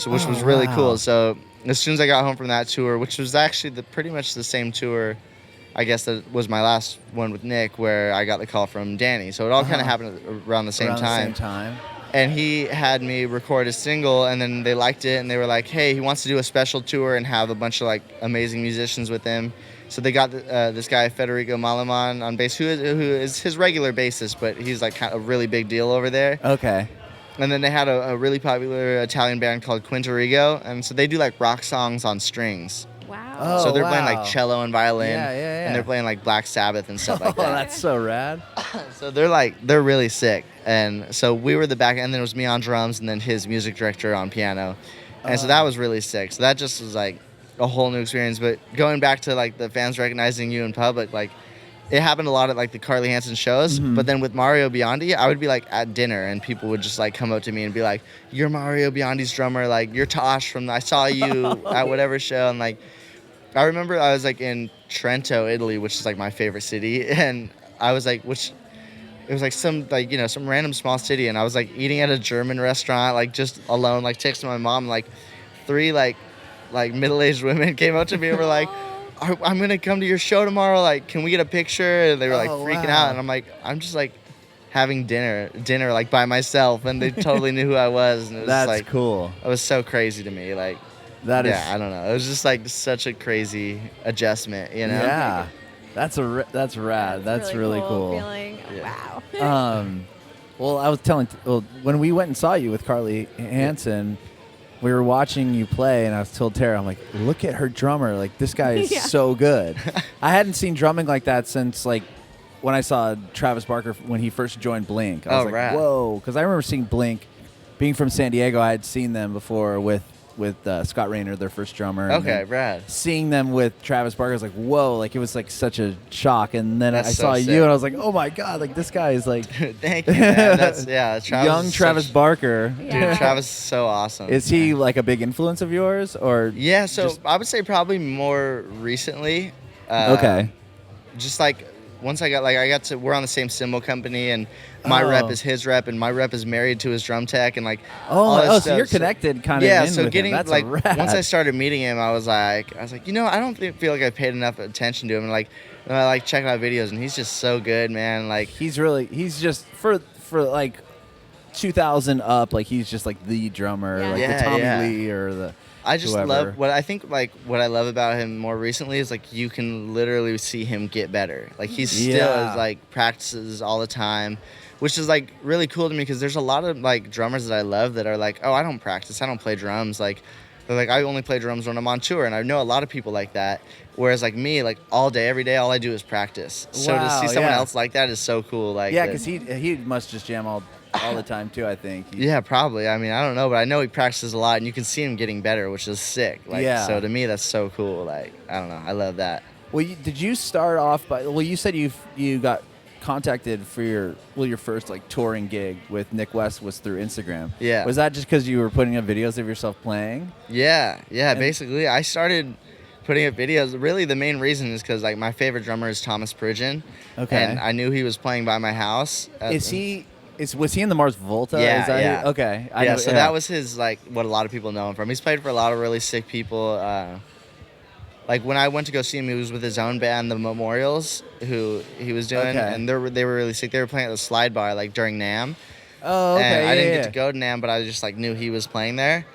A: which was really cool. So as soon as I got home from that tour, which was actually pretty much the same tour, I guess that was my last one with Nik, where I got the call from Danny. So it all kind of happened around the same time. And he had me record a single, and then they liked it, and they were like, hey, he wants to do a special tour and have a bunch of like amazing musicians with him. So they got this guy, Federico Malaman, on bass, who is his regular bassist, but he's like kind of a really big deal over there.
B: Okay.
A: And then they had a really popular Italian band called Quintorigo, and so they do like rock songs on strings.
C: Wow.
A: So they're playing like cello and violin,
B: yeah.
A: and they're playing like Black Sabbath and stuff like that.
B: Oh, that's so rad.
A: So they're really sick. And so we were the back, and then it was me on drums, and then his music director on piano. And so that was really sick. So that just was like a whole new experience. But going back to like the fans recognizing you in public, like it happened a lot at like the Carly Hanson shows. But then with Mario Biondi, I would be like at dinner, and people would just like come up to me and be like, you're Mario Biondi's drummer, like you're Tosh from I saw you at whatever show. And like I remember I was like in Trento, Italy, which is like my favorite city, and I was like, it was like some like, you know, some random small city, and I was like eating at a German restaurant, like just alone, like texting my mom. Like 3 like middle-aged women came up to me and were like, I'm gonna come to your show tomorrow, like can we get a picture? And they were like freaking out, and I'm like, I'm just like having dinner like by myself, and they totally knew who I was, and it was
B: that's
A: like
B: cool.
A: It was so crazy to me, like
B: that is,
A: I don't know, it was just like such a crazy adjustment, you know?
B: Yeah. That's rad. That's really cool.
C: Feeling.
A: Yeah.
C: Wow.
B: Well, I was when we went and saw you with Carlie Hanson, we were watching you play, and I was told Tara, I'm like, look at her drummer. Like, this guy is so good. I hadn't seen drumming like that since, like, when I saw Travis Barker when he first joined Blink. I was like,
A: rad.
B: whoa. Because I remember seeing Blink. Being from San Diego, I had seen them before with Scott Rayner, their first drummer. And
A: Okay,
B: then
A: Brad.
B: seeing them with Travis Barker, I was like, whoa, like it was like such a shock. And then I
A: That's so
B: saw
A: sick.
B: you, and I was like, oh my god, like this guy is like
A: Thank you, man. Travis
B: young
A: is
B: Travis Barker.
C: Yeah.
A: Dude, Travis is so awesome.
B: Is he like a big influence of yours, or
A: Yeah, so
B: just-
A: I would say probably more recently.
B: Okay.
A: Just like once we're on the same cymbal company, and my rep is his rep, and my rep is married to his drum tech, and like all this
B: so
A: stuff.
B: you're connected kind of.
A: Yeah,
B: in
A: so
B: with
A: getting
B: him. That's
A: like
B: rad.
A: once I started meeting him, I was like, you know, I don't feel like I paid enough attention to him, and like I like checking out videos, and he's just so good, man. Like
B: he's just for like 2000 up, like he's just like the drummer,
C: Yeah.
B: like
A: Yeah,
B: the Tommy
A: yeah.
B: Lee or the.
A: I just
B: whoever.
A: love what I love about him more recently is like you can literally see him get better. Like he still
B: Yeah.
A: is like practices all the time, which is like really cool to me because there's a lot of like drummers that I love that are like, oh, I don't practice, I don't play drums. Like they're like, I only play drums when I'm on tour, and I know a lot of people like that. Whereas like me, like all day, every day, all I do is practice. So to
B: Wow,
A: see someone
B: yeah.
A: else like that is so cool. Like
B: Yeah,
A: that-
B: because he must just jam all the time too. I think.
A: Yeah, probably. I mean, I don't know, but I know he practices a lot, and you can see him getting better, which is sick. Like,
B: Yeah.
A: so to me, that's so cool. Like, I don't know, I love that.
B: Well, did you start off by? Well, you said you got contacted for your first like touring gig with Nik West was through Instagram.
A: Yeah.
B: Was that just because you were putting up videos of yourself playing?
A: Yeah.
B: And-
A: Basically, I started putting up videos. Really, the main reason is because like my favorite drummer is Thomas Pridgen.
B: Okay.
A: And I knew he was playing by my house.
B: Was he in the Mars Volta?
A: Yeah,
B: Is that
A: yeah.
B: Okay.
A: That was his like what a lot of people know him from. He's played for a lot of really sick people. Like when I went to go see him, he was with his own band, the Memorials, who he was doing,
B: Okay.
A: and they were really sick. They were playing at the Slide Bar like during NAMM.
B: Oh, okay.
A: And I didn't
B: yeah.
A: get to go to NAMM, but I just like knew he was playing there.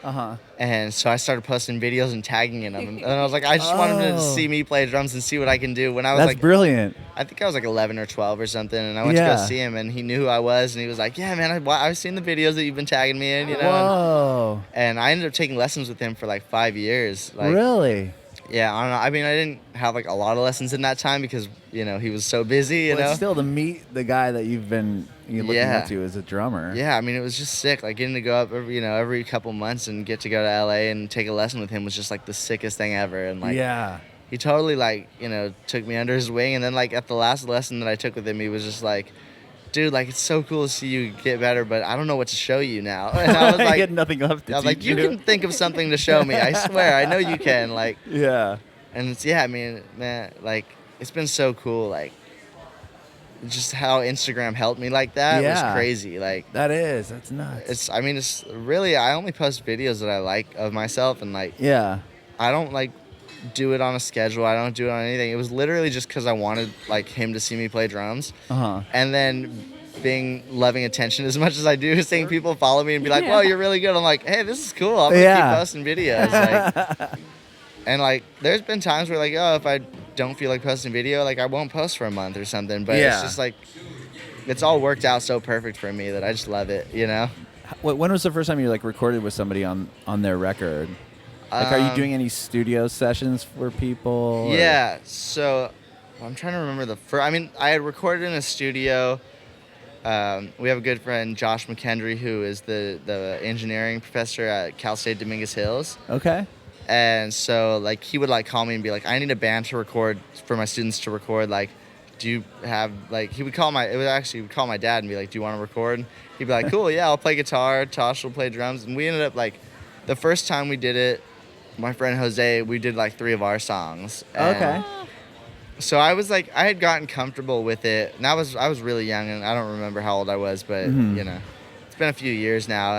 A: And so I started posting videos and tagging in them. And I was like, I just wanted him to
B: Oh.
A: see me play drums and see what I can do. When I was
B: That's
A: like,
B: brilliant.
A: I think I was like 11 or 12 or something, and I went to
B: Yeah.
A: go see him, and he knew who I was, and he was like, yeah, man, I've seen the videos that you've been tagging me in, you know.
B: Whoa.
A: And I ended up taking lessons with him for like 5 years. Like,
B: Really?
A: Yeah, I don't know. I mean, I didn't have like a lot of lessons in that time because, you know, he was so busy, you
B: Well,
A: know.
B: still to meet the guy that you're looking
A: Yeah.
B: up to as a drummer.
A: Yeah, I mean, it was just sick. Like getting to go up, every couple months and get to go to LA and take a lesson with him was just like the sickest thing ever. And like,
B: Yeah.
A: he totally like, took me under his wing. And then like at the last lesson that I took with him, he was just like, dude, like it's so cool to see you get better, but I don't know what to show you now. And I was
B: I
A: like,
B: had nothing left to
A: I was
B: teach
A: like, you can think of something to show me. I swear, I know you can. Like,
B: Yeah.
A: and it's, yeah, I mean, man, like it's been so cool. Like, just how Instagram helped me like that
B: Yeah.
A: was crazy. Like,
B: That's nuts.
A: it's really, I only post videos that I like of myself, and like,
B: Yeah.
A: I don't like do it on a schedule. I don't do it on anything. It was literally just because I wanted like him to see me play drums, and then loving attention as much as I do, seeing people follow me and be like, "Whoa, you're really good." I'm like, "Hey, this is cool. I'm gonna keep posting videos." Like, and like, there's been times where like, oh, if I don't feel like posting video, like I won't post for a month or something. But
B: Yeah.
A: it's just like, it's all worked out so perfect for me that I just love it. You know.
B: When was the first time you like recorded with somebody on their record? Like, are you doing any studio sessions for people? or-
A: Yeah, so I'm trying to remember I had recorded in a studio. We have a good friend, Josh McKendry, who is the engineering professor at Cal State Dominguez Hills.
B: Okay.
A: And so, like, he would, like, call me and be like, I need a band to record, for my students to record. Like, do you have, like, he would call my dad and be like, do you want to record? He'd be like, cool, yeah, I'll play guitar. Tosh will play drums. And we ended up, like, the first time we did it, my friend Jose, we did, like, 3 of our songs. And
B: Okay.
A: so I was like, I had gotten comfortable with it, and I was really young, and I don't remember how old I was, but
B: Mhm.
A: you know, it's been a few years now,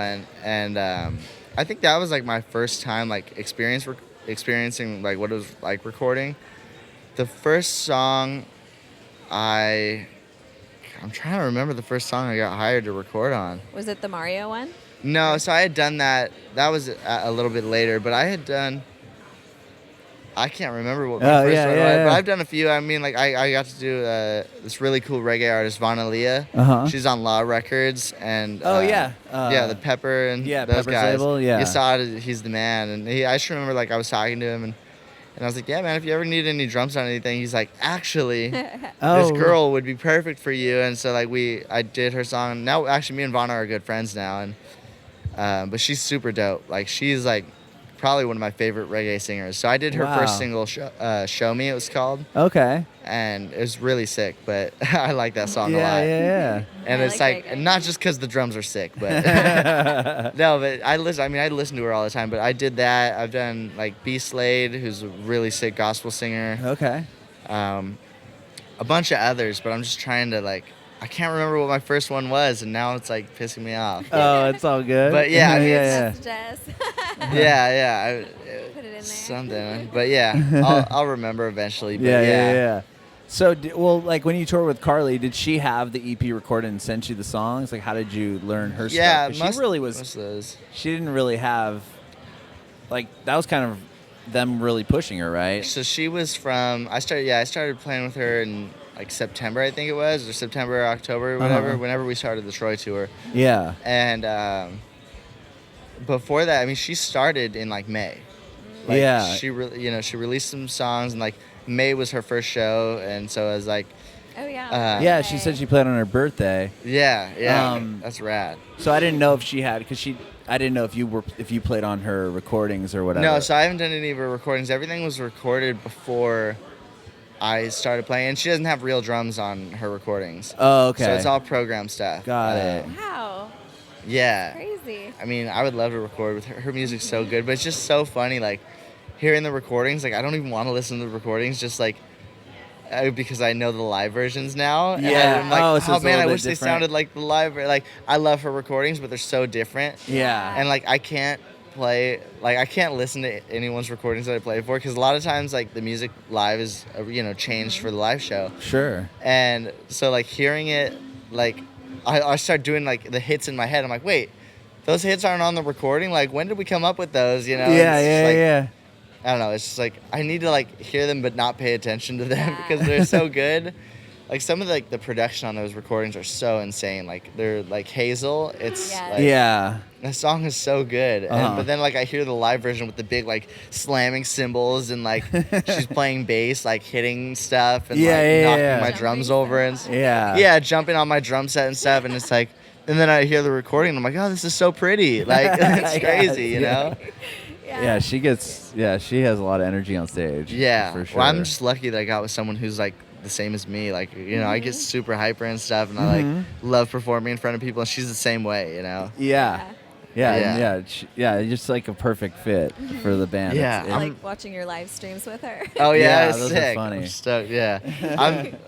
A: and I think that was like my first time like experiencing like what it was like recording. The first song, I'm trying to remember the first song I got hired to record on.
C: Was it the Mario one?
A: No, so I had done that. That was a little bit later, but I had done. I can't remember what my first one was, but I've done a few. I mean, like I got to do this really cool reggae artist, Vanalia. She's on Law Records, and the Pepper and those
B: Pepper's
A: guys.
B: label, yeah.
A: You saw it. He's the man, and I just remember like I was talking to him, and I was like, yeah, man, if you ever need any drums on anything, he's like, actually, this girl would be perfect for you. And so like I did her song. Now actually, me and Vana are good friends now, and but she's super dope. Like she's like probably one of my favorite reggae singers. So I did her
B: Wow.
A: first single, Show Me, it was called.
B: Okay.
A: And it was really sick, but I like that song a lot.
B: Yeah.
A: And
C: I
A: it's
C: like
A: like
C: reggae.
A: not just because the drums are sick, but no, but I listen to her all the time. But I did that. I've done like B Slade, who's a really sick gospel singer.
B: Okay.
A: A bunch of others, but I'm just trying to like, I can't remember what my first one was, and now it's like pissing me off.
B: Oh, it's all good.
A: But yeah, I mean,
B: yeah.
C: That's Jess.
A: yeah.
C: Put it in there.
A: Something, but yeah, I'll remember eventually. But
B: Yeah. So, like when you toured with Carly, did she have the EP recorded and sent you the songs? Like, how did you learn her
A: Yeah,
B: stuff? 'Cause she really
A: most of those.
B: She didn't really have, like, that was kind of them really pushing her, right?
A: So she was from. I started playing with her in like September, I think it was, or September, or October, whatever.
B: Uh-huh.
A: Whenever we started the Troy tour,
B: Yeah.
A: and before that, I mean, she started in like May. Like,
B: Yeah.
A: She she released some songs, and like May was her first show, and so I was like,
C: Oh yeah.
B: Yeah, she said she played on her birthday.
A: yeah, that's rad.
B: So I didn't know if she had, I didn't know if you played on her recordings or whatever.
A: No, so I haven't done any of her recordings. Everything was recorded before I started playing, and she doesn't have real drums on her recordings.
B: Oh, okay.
A: So it's all program stuff.
B: Got it.
C: Wow.
A: Yeah.
C: Crazy.
A: I mean, I would love to record with her. Her music's so good, but it's just so funny, like, hearing the recordings. Like, I don't even want to listen to the recordings, just, like, because I know the live versions now. And
B: Yeah.
A: I'm like,
B: So it's a
A: man, I
B: little
A: wish
B: bit
A: they
B: different.
A: sounded like the live. Like, I love her recordings, but they're so different.
B: Yeah.
A: And, like, I can't I can't listen to anyone's recordings that I play for, because a lot of times, like, the music live is, changed for the live show.
B: Sure.
A: And so, like, hearing it, like, I start doing, like, the hits in my head. I'm like, wait, those hits aren't on the recording? Like, when did we come up with those,
B: Yeah,
A: It's just, like,
B: yeah.
A: I don't know. It's just, like, I need to, like, hear them but not pay attention to them
C: Yeah.
A: because they're so good. Like, some of, like, the production on those recordings are so insane. Like, they're, like, Hazel. It's,
C: Yes.
A: like,
B: Yeah.
A: the song is so good.
B: Uh-huh.
A: But then, like, I hear the live version with the big, like, slamming cymbals and, like, she's playing bass, like, hitting stuff and, knocking my drums over and
B: Yeah.
A: jumping on my drum set and stuff. And it's like, and then I hear the recording and I'm like, oh, this is so pretty. Like, it's crazy, you know?
B: Yeah, she has a lot of energy on stage.
A: Yeah.
B: For sure.
A: Well, I'm just lucky that I got with someone who's, like, the same as me. Like, I get super hyper and stuff, and I, like, love performing in front of people, and she's the same way,
B: Yeah.
A: Yeah.
B: Yeah, just like a perfect fit for the band.
A: Yeah.
C: I like watching your live streams with her.
A: Oh yeah,
B: Yeah,
A: it's
B: those are
A: sick.
B: funny.
A: I'm stoked. Yeah,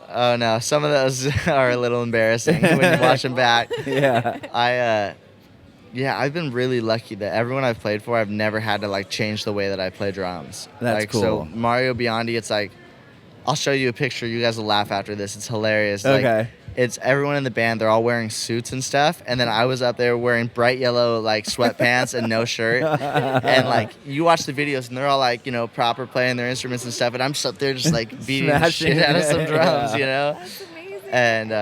A: oh no, some of those are a little embarrassing when you watch them back.
B: Yeah.
A: I've been really lucky that everyone I've played for, I've never had to, like, change the way that I play drums.
B: That's
A: like, So
B: cool.
A: Mario Biondi, it's like, I'll show you a picture. You guys will laugh after this. It's hilarious.
B: Okay.
A: Like, it's everyone in the band. They're all wearing suits and stuff, and then I was up there wearing bright yellow, like, sweatpants and no shirt. And, like, you watch the videos, and they're all, like, proper playing their instruments and stuff, and I'm just up there just, like, beating the
B: Smashing.
A: shit out of some drums,
C: That's amazing.
A: And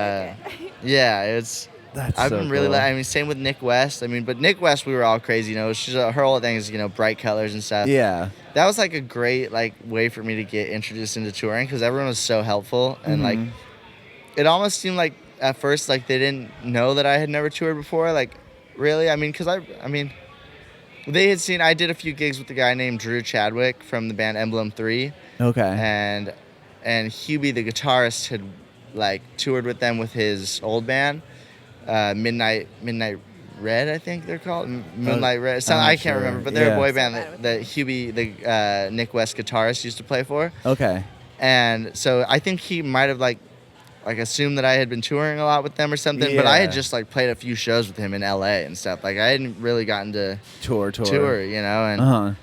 A: I've been really
B: cool.
A: I mean, same with Nik West. I mean, but Nik West, we were all crazy. She's her whole thing is bright colors and stuff.
B: Yeah.
A: That was, like, a great, like, way for me to get introduced into touring, because everyone was so helpful, and like, it almost seemed like at first, like, they didn't know that I had never toured before. Like, really? I mean, because they had seen I did a few gigs with a guy named Drew Chadwick from the band Emblem 3.
B: Okay.
A: And Hubie, the guitarist, had, like, toured with them with his old band, Midnight Red, I think they're called. Moonlight Red. I can't remember, but they're a boy band that Hubie, the Nik West guitarist, used to play for.
B: Okay.
A: And so I think he might have, like assumed that I had been touring a lot with them or something. But I had just, like, played a few shows with him in LA and stuff. Like, I hadn't really gotten to
B: Tour.
A: And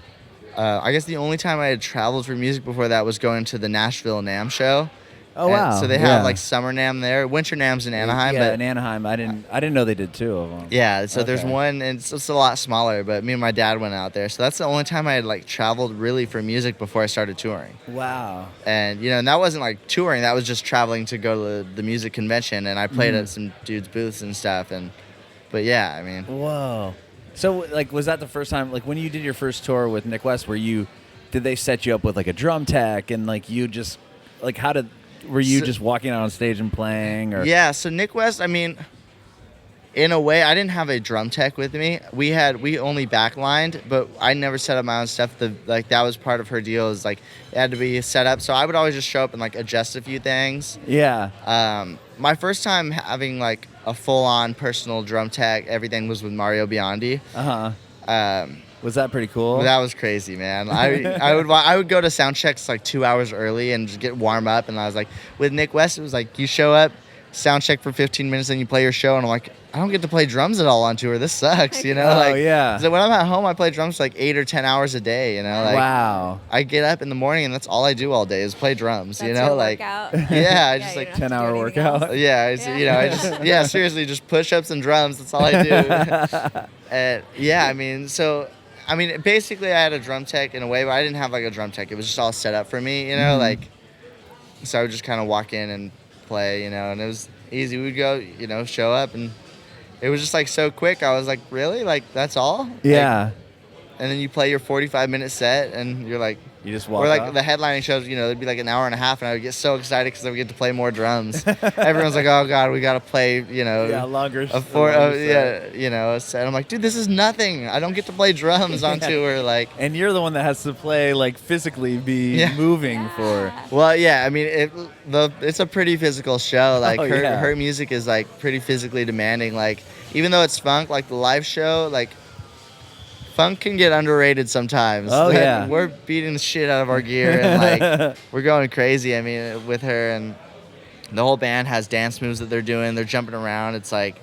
A: I guess the only time I had traveled for music before that was going to the Nashville NAMM show.
B: Oh, wow.
A: So they have, like, summer NAMM there. Winter NAMM's in Anaheim.
B: Yeah,
A: but
B: in Anaheim. I didn't know they did two of them.
A: yeah, so there's
B: Okay.
A: one, and it's a lot smaller, but me and my dad went out there. So that's the only time I had, like, traveled really for music before I started touring.
B: Wow.
A: And, and that wasn't, like, touring. That was just traveling to go to the music convention, and I played at some dudes' booths and stuff. But, yeah, I mean.
B: Whoa. So, like, was that the first time, like, when you did your first tour with Nik West, did they set you up with, like, a drum tech, and, like, you just, like, were you just walking out on stage and playing? Or?
A: Yeah, so Nik West, I mean, in a way, I didn't have a drum tech with me. We only backlined, but I never set up my own stuff. That was part of her deal, is like it had to be set up. So I would always just show up and like adjust a few things.
B: Yeah.
A: My first time having like a full-on personal drum tech, everything was with Mario Biondi.
B: Was that pretty cool?
A: That was crazy, man. I would go to sound checks like 2 hours early and just get warm up. And I was like, with Nik West, it was like you show up, sound check for 15 minutes, and you play your show. And I'm like, I don't get to play drums at all on tour. This sucks, you know?
B: Oh, yeah.
A: So when I'm at home, I play drums for like 8 or 10 hours a day, you know? Like,
B: wow.
A: I get up in the morning and that's all I do all day is play drums,
C: That's
A: you know?
C: your
A: like,
C: workout.
A: yeah, I just
C: you
A: like
C: don't have to do
B: 10-hour
C: anything
B: workout.
C: else.
A: yeah, seriously, just push-ups and drums. That's all I do. And yeah, basically I had a drum tech in a way, but I didn't have like a drum tech. It was just all set up for me, you know? Like, so I would just kind of walk in and play, you know, and it was easy. We'd go, you know, show up, and it was just like so quick. I was like, really? Like, that's all?
B: Yeah.
A: Like, and then you play your 45-minute set, and you're like,
B: You just walk
A: or like
B: off?
A: the headlining shows, you know, it'd be like an hour and a half, and I would get so excited because I would get to play more drums. Everyone's like, oh God, we got to play, you know,
B: Yeah, longer.
A: a set. I'm like, dude, this is nothing. I don't get to play drums on tour. Like,
B: And you're the one that has to play, like, physically be moving for.
A: well, yeah, I mean, it's a pretty physical show. Like, her music is like pretty physically demanding. Like, even though it's funk, like the live show, like, funk can get underrated sometimes.
B: Oh, yeah.
A: We're beating the shit out of our gear and like we're going crazy. I mean, with her, and the whole band has dance moves that they're doing. They're jumping around. It's like,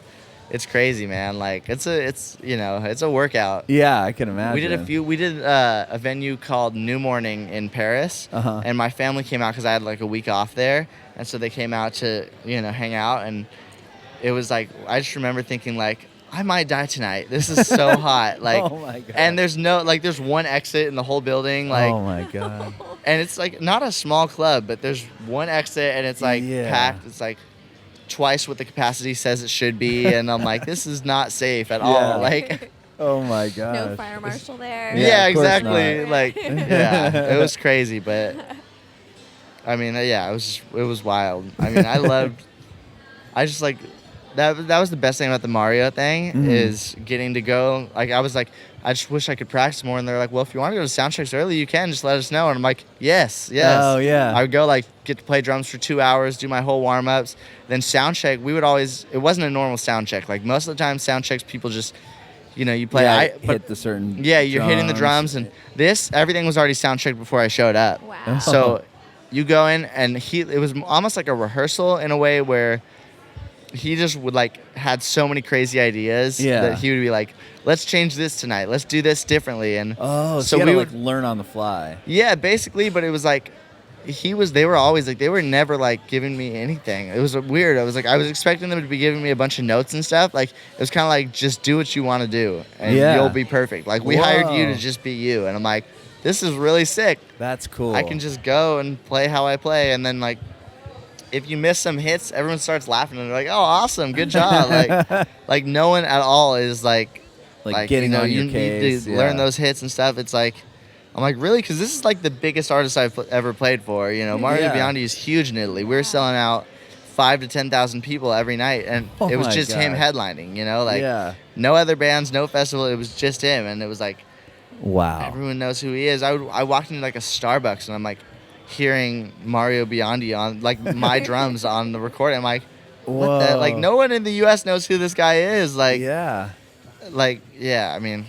A: it's crazy, man. Like it's a workout.
B: Yeah, I can imagine.
A: We did a venue called New Morning in Paris, and my family came out because I had like a week off there, and so they came out to, you know, hang out, and it was like, I just remember thinking like, I might die tonight. This is so hot. Like,
B: oh my God.
A: And there's one exit in the whole building. Like,
B: oh my God.
A: And it's like not a small club, but there's one exit and it's like packed. It's like twice what the capacity says it should be. And I'm like, this is not safe at all. Like,
B: oh my God.
C: No fire marshal there.
A: Yeah,
B: of course
A: exactly.
B: not.
A: Like, yeah, it was crazy, but I mean, yeah, it was wild. I mean, I just like, that was the best thing about the Mario thing is getting to go. Like, I was like, I just wish I could practice more. And they're like, well, if you want to go to sound checks early, you can. Just let us know. And I'm like, yes.
B: Oh, yeah.
A: I would go, like, get to play drums for 2 hours, do my whole warm-ups. Then sound check, it wasn't a normal sound check. Like, most of the time, sound checks, people just, you know, you play.
B: Hit the certain
A: Yeah, you're hitting the drums. And everything was already sound checked before I showed up.
C: Wow.
A: So you go in, and it was almost like a rehearsal in a way where he just would like had so many crazy ideas that he would be like, let's change this tonight. Let's do this differently. And
B: so we would like learn on the fly.
A: Yeah, basically. But it was like, they were never like giving me anything. It was weird. I was expecting them to be giving me a bunch of notes and stuff. Like, it was kind of like, just do what you want to do and you'll be perfect. Like, we hired you to just be you. And I'm like, this is really sick.
B: That's cool.
A: I can just go and play how I play. And then like, if you miss some hits, everyone starts laughing and they're like, "Oh, awesome, good job!" like no one at all is like
B: getting on your case.
A: You need to learn those hits and stuff. It's like, I'm like, really, because this is like the biggest artist I've ever played for. You know, Mario Biondi is huge in Italy. We were selling out 5,000 to 10,000 people every night, and it was just him headlining. You know, like no other bands, no festival. It was just him, and it was like,
B: wow,
A: everyone knows who he is. I walked into like a Starbucks, and I'm like, hearing Mario Biondi on like my drums on the recording. I'm like, what the? Like, no one in the U.S. knows who this guy is. Like, I mean,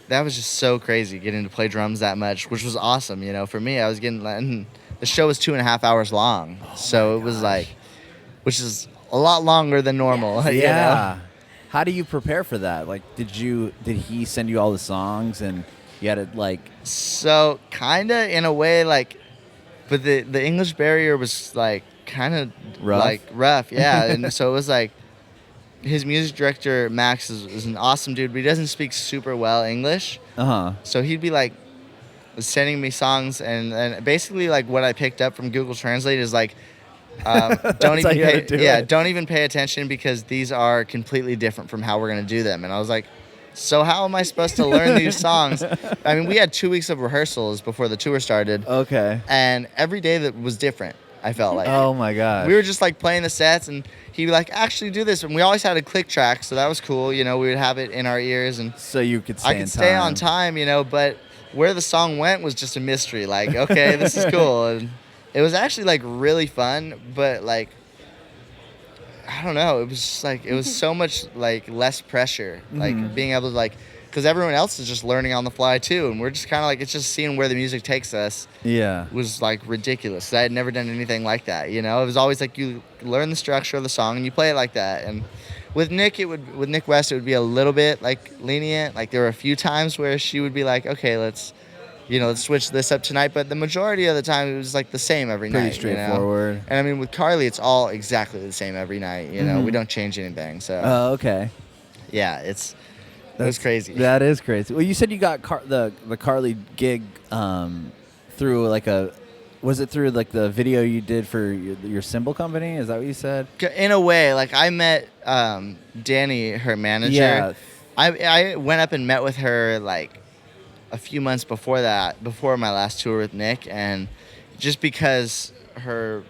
A: that was just so crazy getting to play drums that much, which was awesome. You know, for me, I was getting, and the show was 2.5 hours long, so it was like, which is a lot longer than normal.
B: Yeah.
A: You know?
B: How do you prepare for that? Like, did he send you all the songs and you had to like?
A: So kinda in a way, like. But the English barrier was like kind of rough, yeah. And so it was like, his music director Max is an awesome dude, but he doesn't speak super well English. So he'd be like sending me songs, and basically like what I picked up from Google Translate is like, don't even pay attention because these are completely different from how we're gonna do them. And I was like, so how am I supposed to learn these songs? I mean, we had 2 weeks of rehearsals before the tour started.
B: Okay.
A: And every day that was different. I felt like.
B: Oh my gosh.
A: We were just like playing the sets, and he'd be like, actually do this. And we always had a click track, so that was cool. You know, we would have it in our ears, and
B: so you could stay
A: I could stay on time, you know, but where the song went was just a mystery. Like, okay, this is cool. And it was actually like really fun, but like, I don't know. It was just like, it was so much like less pressure, like being able to like, because everyone else is just learning on the fly too. And we're just kind of like, it's just seeing where the music takes us.
B: Yeah.
A: Was like ridiculous. I had never done anything like that, you know? It was always like you learn the structure of the song and you play it like that. And with Nik, with Nik West, it would be a little bit like lenient. Like there were a few times where she would be like, okay, let's switch this up tonight. But the majority of the time, it was like the same every night.
B: Pretty straightforward.
A: You know? And I mean, with Carly, it's all exactly the same every night. You know, we don't change anything. So.
B: Oh, okay.
A: Yeah, it was crazy.
B: That is crazy. Well, you said you got the Carly gig through like was it through like the video you did for your cymbal company? Is that what you said?
A: In a way, like I met Danny, her manager.
B: Yeah.
A: I went up and met with her like a few months before that, before my last tour with Nik, and just because Troye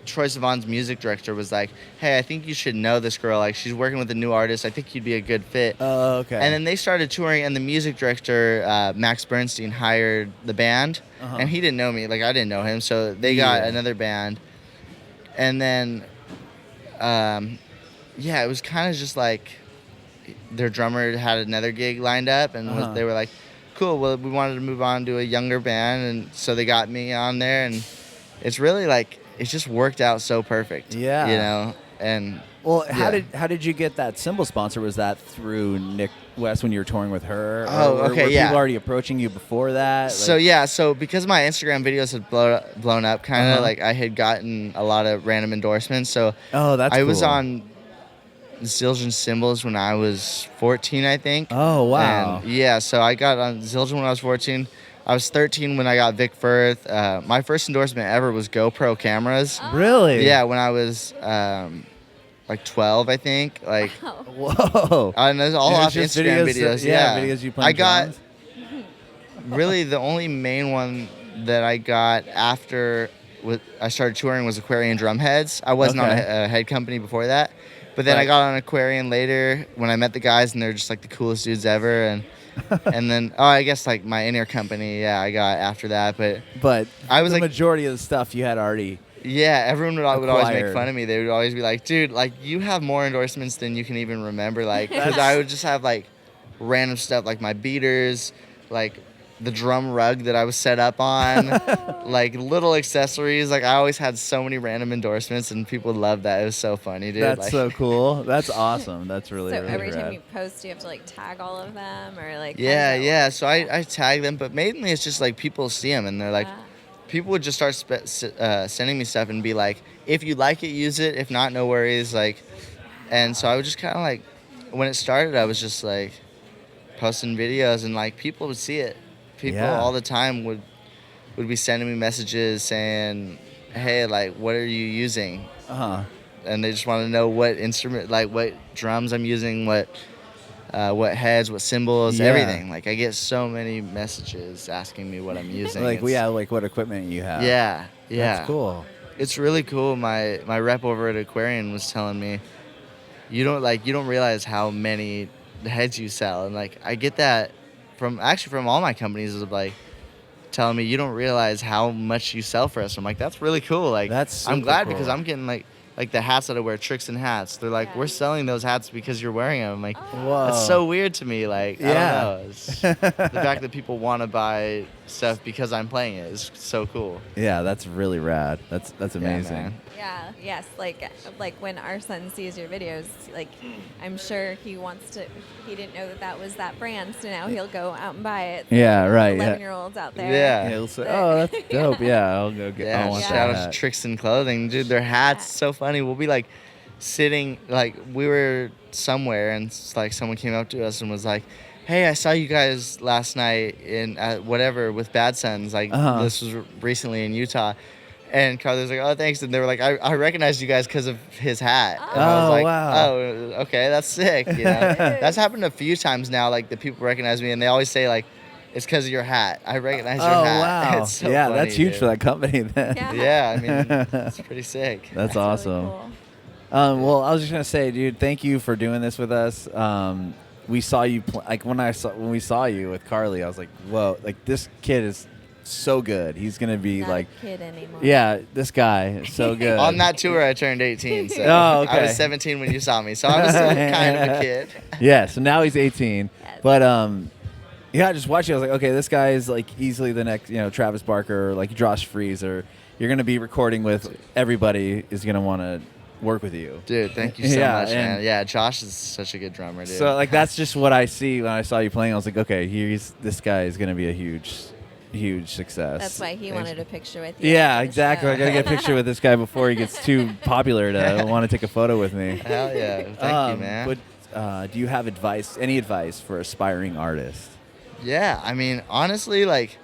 A: Sivan's music director was like, hey, I think you should know this girl. Like, she's working with a new artist. I think you'd be a good fit.
B: Oh, okay.
A: And then they started touring, and the music director, Max Bernstein, hired the band. And he didn't know me. Like, I didn't know him. So they got another band. And then, it was kind of just like their drummer had another gig lined up, and they were like, cool, well, we wanted to move on to a younger band. And so they got me on there, and it's really like, it just worked out so perfect.
B: Yeah.
A: You know? And
B: well, how did you get that cymbal sponsor? Was that through Nik West when you were touring with her?
A: Oh, okay,
B: were
A: yeah.
B: people already approaching you before that?
A: So because my Instagram videos had blown up, kind of like I had gotten a lot of random endorsements. So
B: that's
A: I
B: cool.
A: was on Zildjian Cymbals when I was 14, I think.
B: Oh, wow.
A: And so I got on Zildjian when I was 14. I was 13 when I got Vic Firth. My first endorsement ever was GoPro cameras.
B: Really?
A: Yeah, when I was like 12, I think. Like,
B: whoa.
A: And there's all off Instagram videos. Yeah,
B: videos you playing.
A: I got really the only main one that I got after I started touring was Aquarian Drumheads. I wasn't on a head company before that. But then I got on Aquarian later when I met the guys, and they're just like the coolest dudes ever. And then, I guess like my in-ear company, I got after that. But I was
B: the
A: like,
B: majority of the stuff you had already.
A: Yeah, everyone would always make fun of me. They would always be like, dude, like you have more endorsements than you can even remember. Like, because I would just have like random stuff, like my beaters, like the drum rug that I was set up on, like little accessories. Like I always had so many random endorsements, and people loved that. It was so funny, dude.
B: That's so cool. That's awesome. That's really
C: so
B: really
C: every
B: rad.
C: time you post, you have to like tag all of them, or like
A: yeah. So I tag them, but mainly it's just like people see them and they're like, people would just start sending me stuff and be like, if you like it, use it. If not, no worries. Like, and so I would just kind of like, when it started, I was just like posting videos, and like people would see it. People all the time would be sending me messages saying, hey, like, what are you using? And they just want to know what instrument, like what drums I'm using, what heads, what cymbals, everything. Like I get so many messages asking me what I'm using.
B: like what equipment you have.
A: Yeah.
B: That's cool.
A: It's really cool. My rep over at Aquarian was telling me, you don't realize how many heads you sell, and like I get that from all my companies, is like telling me, you don't realize how much you sell for us. I'm like, that's really cool. Like, I'm glad because I'm getting like the hats that I wear, Tricks and hats. They're like, we're selling those hats because you're wearing them. I'm like, that's so weird to me. Like, I don't know. It's the fact that people want to buy stuff because I'm playing it is so cool.
B: Yeah, that's really rad. That's amazing.
C: Yeah, yes. Like when our son sees your videos, like I'm sure he didn't know that was that brand, so now he'll go out and buy it.
B: Yeah, right.
C: 11-year-olds out there.
A: Yeah.
B: He'll say, oh, that's dope. Yeah, I'll go get
A: Yeah, shout out to Tricks and Clothing. Dude, their hats, so funny. We'll be like sitting, like we were somewhere, and it's like someone came up to us and was like, hey, I saw you guys last night in whatever with Bad Sons. Like this was recently in Utah. And Carly was like, oh, thanks. And they were like, I recognized you guys because of his hat. And I was like,
B: wow.
A: Oh, okay, that's sick. You know? That's happened a few times now. Like, the people recognize me, and they always say, like, It's because of your hat. I recognize
B: Oh,
A: your hat.
B: wow.
A: It's so
B: yeah,
A: funny,
B: that's huge
A: dude.
B: for that company then.
C: Yeah.
A: Yeah, I mean, it's pretty sick.
B: That's
C: Really
B: awesome.
C: cool.
B: Well, I was just gonna say, dude, thank you for doing this with us. We saw you when we saw you with Carly. I was like, whoa, like this kid is so good. He's gonna be
C: Not
B: like,
C: a kid anymore.
B: yeah, this guy is so good.
A: On that tour, I turned 18. So
B: Oh, okay.
A: I was 17 when you saw me, so I was still kind of a kid.
B: Yeah, so now he's 18.
C: Yes.
B: But yeah, just watching, I was like, okay, this guy is like easily the next, Travis Barker, or like Josh Freese, or you're gonna be recording with everybody is gonna want to work with you.
A: Dude, thank you so
B: Yeah,
A: much,
B: and-
A: man. Yeah, Josh is such a good drummer, dude.
B: So like that's just what I see when I saw you playing. I was like, okay, this guy is gonna be a huge success.
C: That's why he
A: Thanks.
C: wanted a picture with you.
B: Yeah,
C: for the
B: exactly. I
C: show.
B: gotta get a picture with this guy before he gets too popular to want to take a photo with me.
A: Hell yeah. Thank you, man.
B: But do you have any advice for aspiring artists?
A: Yeah, I mean, honestly, like,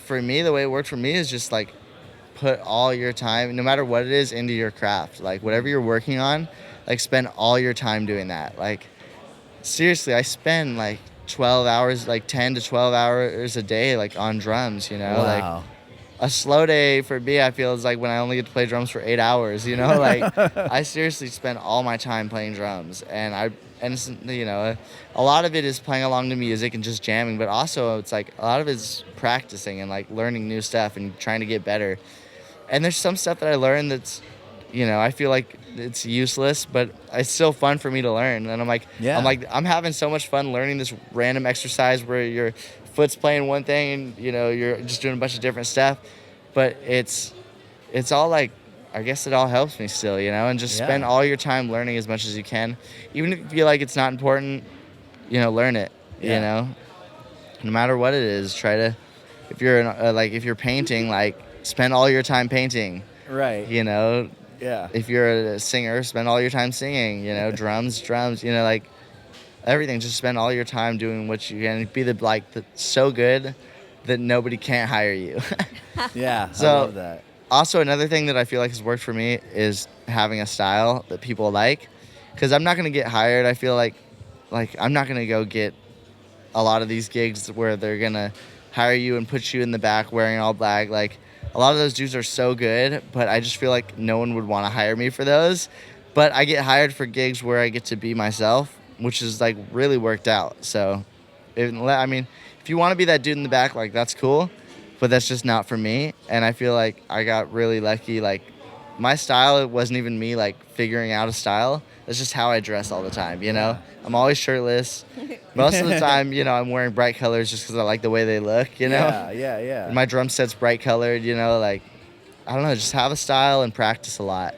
A: for me, the way it worked for me is just, like, put all your time, no matter what it is, into your craft. Like, whatever you're working on, like, spend all your time doing that. Like, seriously, I spend, like, 12 hours, like, 10 to 12 hours a day, like, on drums,
B: Wow.
A: Like, a slow day for me, I feel, is, like, when I only get to play drums for 8 hours, Like, I seriously spend all my time playing drums. And it's, a lot of it is playing along to music and just jamming, but also it's like a lot of it's practicing and like learning new stuff and trying to get better. And there's some stuff that I learned that's, I feel like it's useless, but it's still fun for me to learn. And I'm having so much fun learning this random exercise where your foot's playing one thing and, you're just doing a bunch of different stuff. But it's all like, I guess it all helps me still, and just spend all your time learning as much as you can. Even if you feel like it's not important, learn it, No matter what it is, try to, if you're painting, like, spend all your time painting.
B: Right.
A: Yeah. If you're a singer, spend all your time singing, drums, like, everything. Just spend all your time doing what you can. Be so good that nobody can't hire you.
B: Yeah,
A: So-
B: I love that.
A: Also, another thing that I feel like has worked for me is having a style that people like, because I'm not going to get hired. I feel like I'm not going to go get a lot of these gigs where they're going to hire you and put you in the back wearing all black. Like, a lot of those dudes are so good, but I just feel like no one would want to hire me for those. But I get hired for gigs where I get to be myself, which is, like, really worked out. So, if you want to be that dude in the back, like, that's cool. But that's just not for me. And I feel like I got really lucky. Like, my style, it wasn't even me, like, figuring out a style. It's just how I dress all the time, I'm always shirtless. Most of the time, I'm wearing bright colors just because I like the way they look,
B: Yeah.
A: My drum set's bright colored, like, I don't know, just have a style and practice a lot.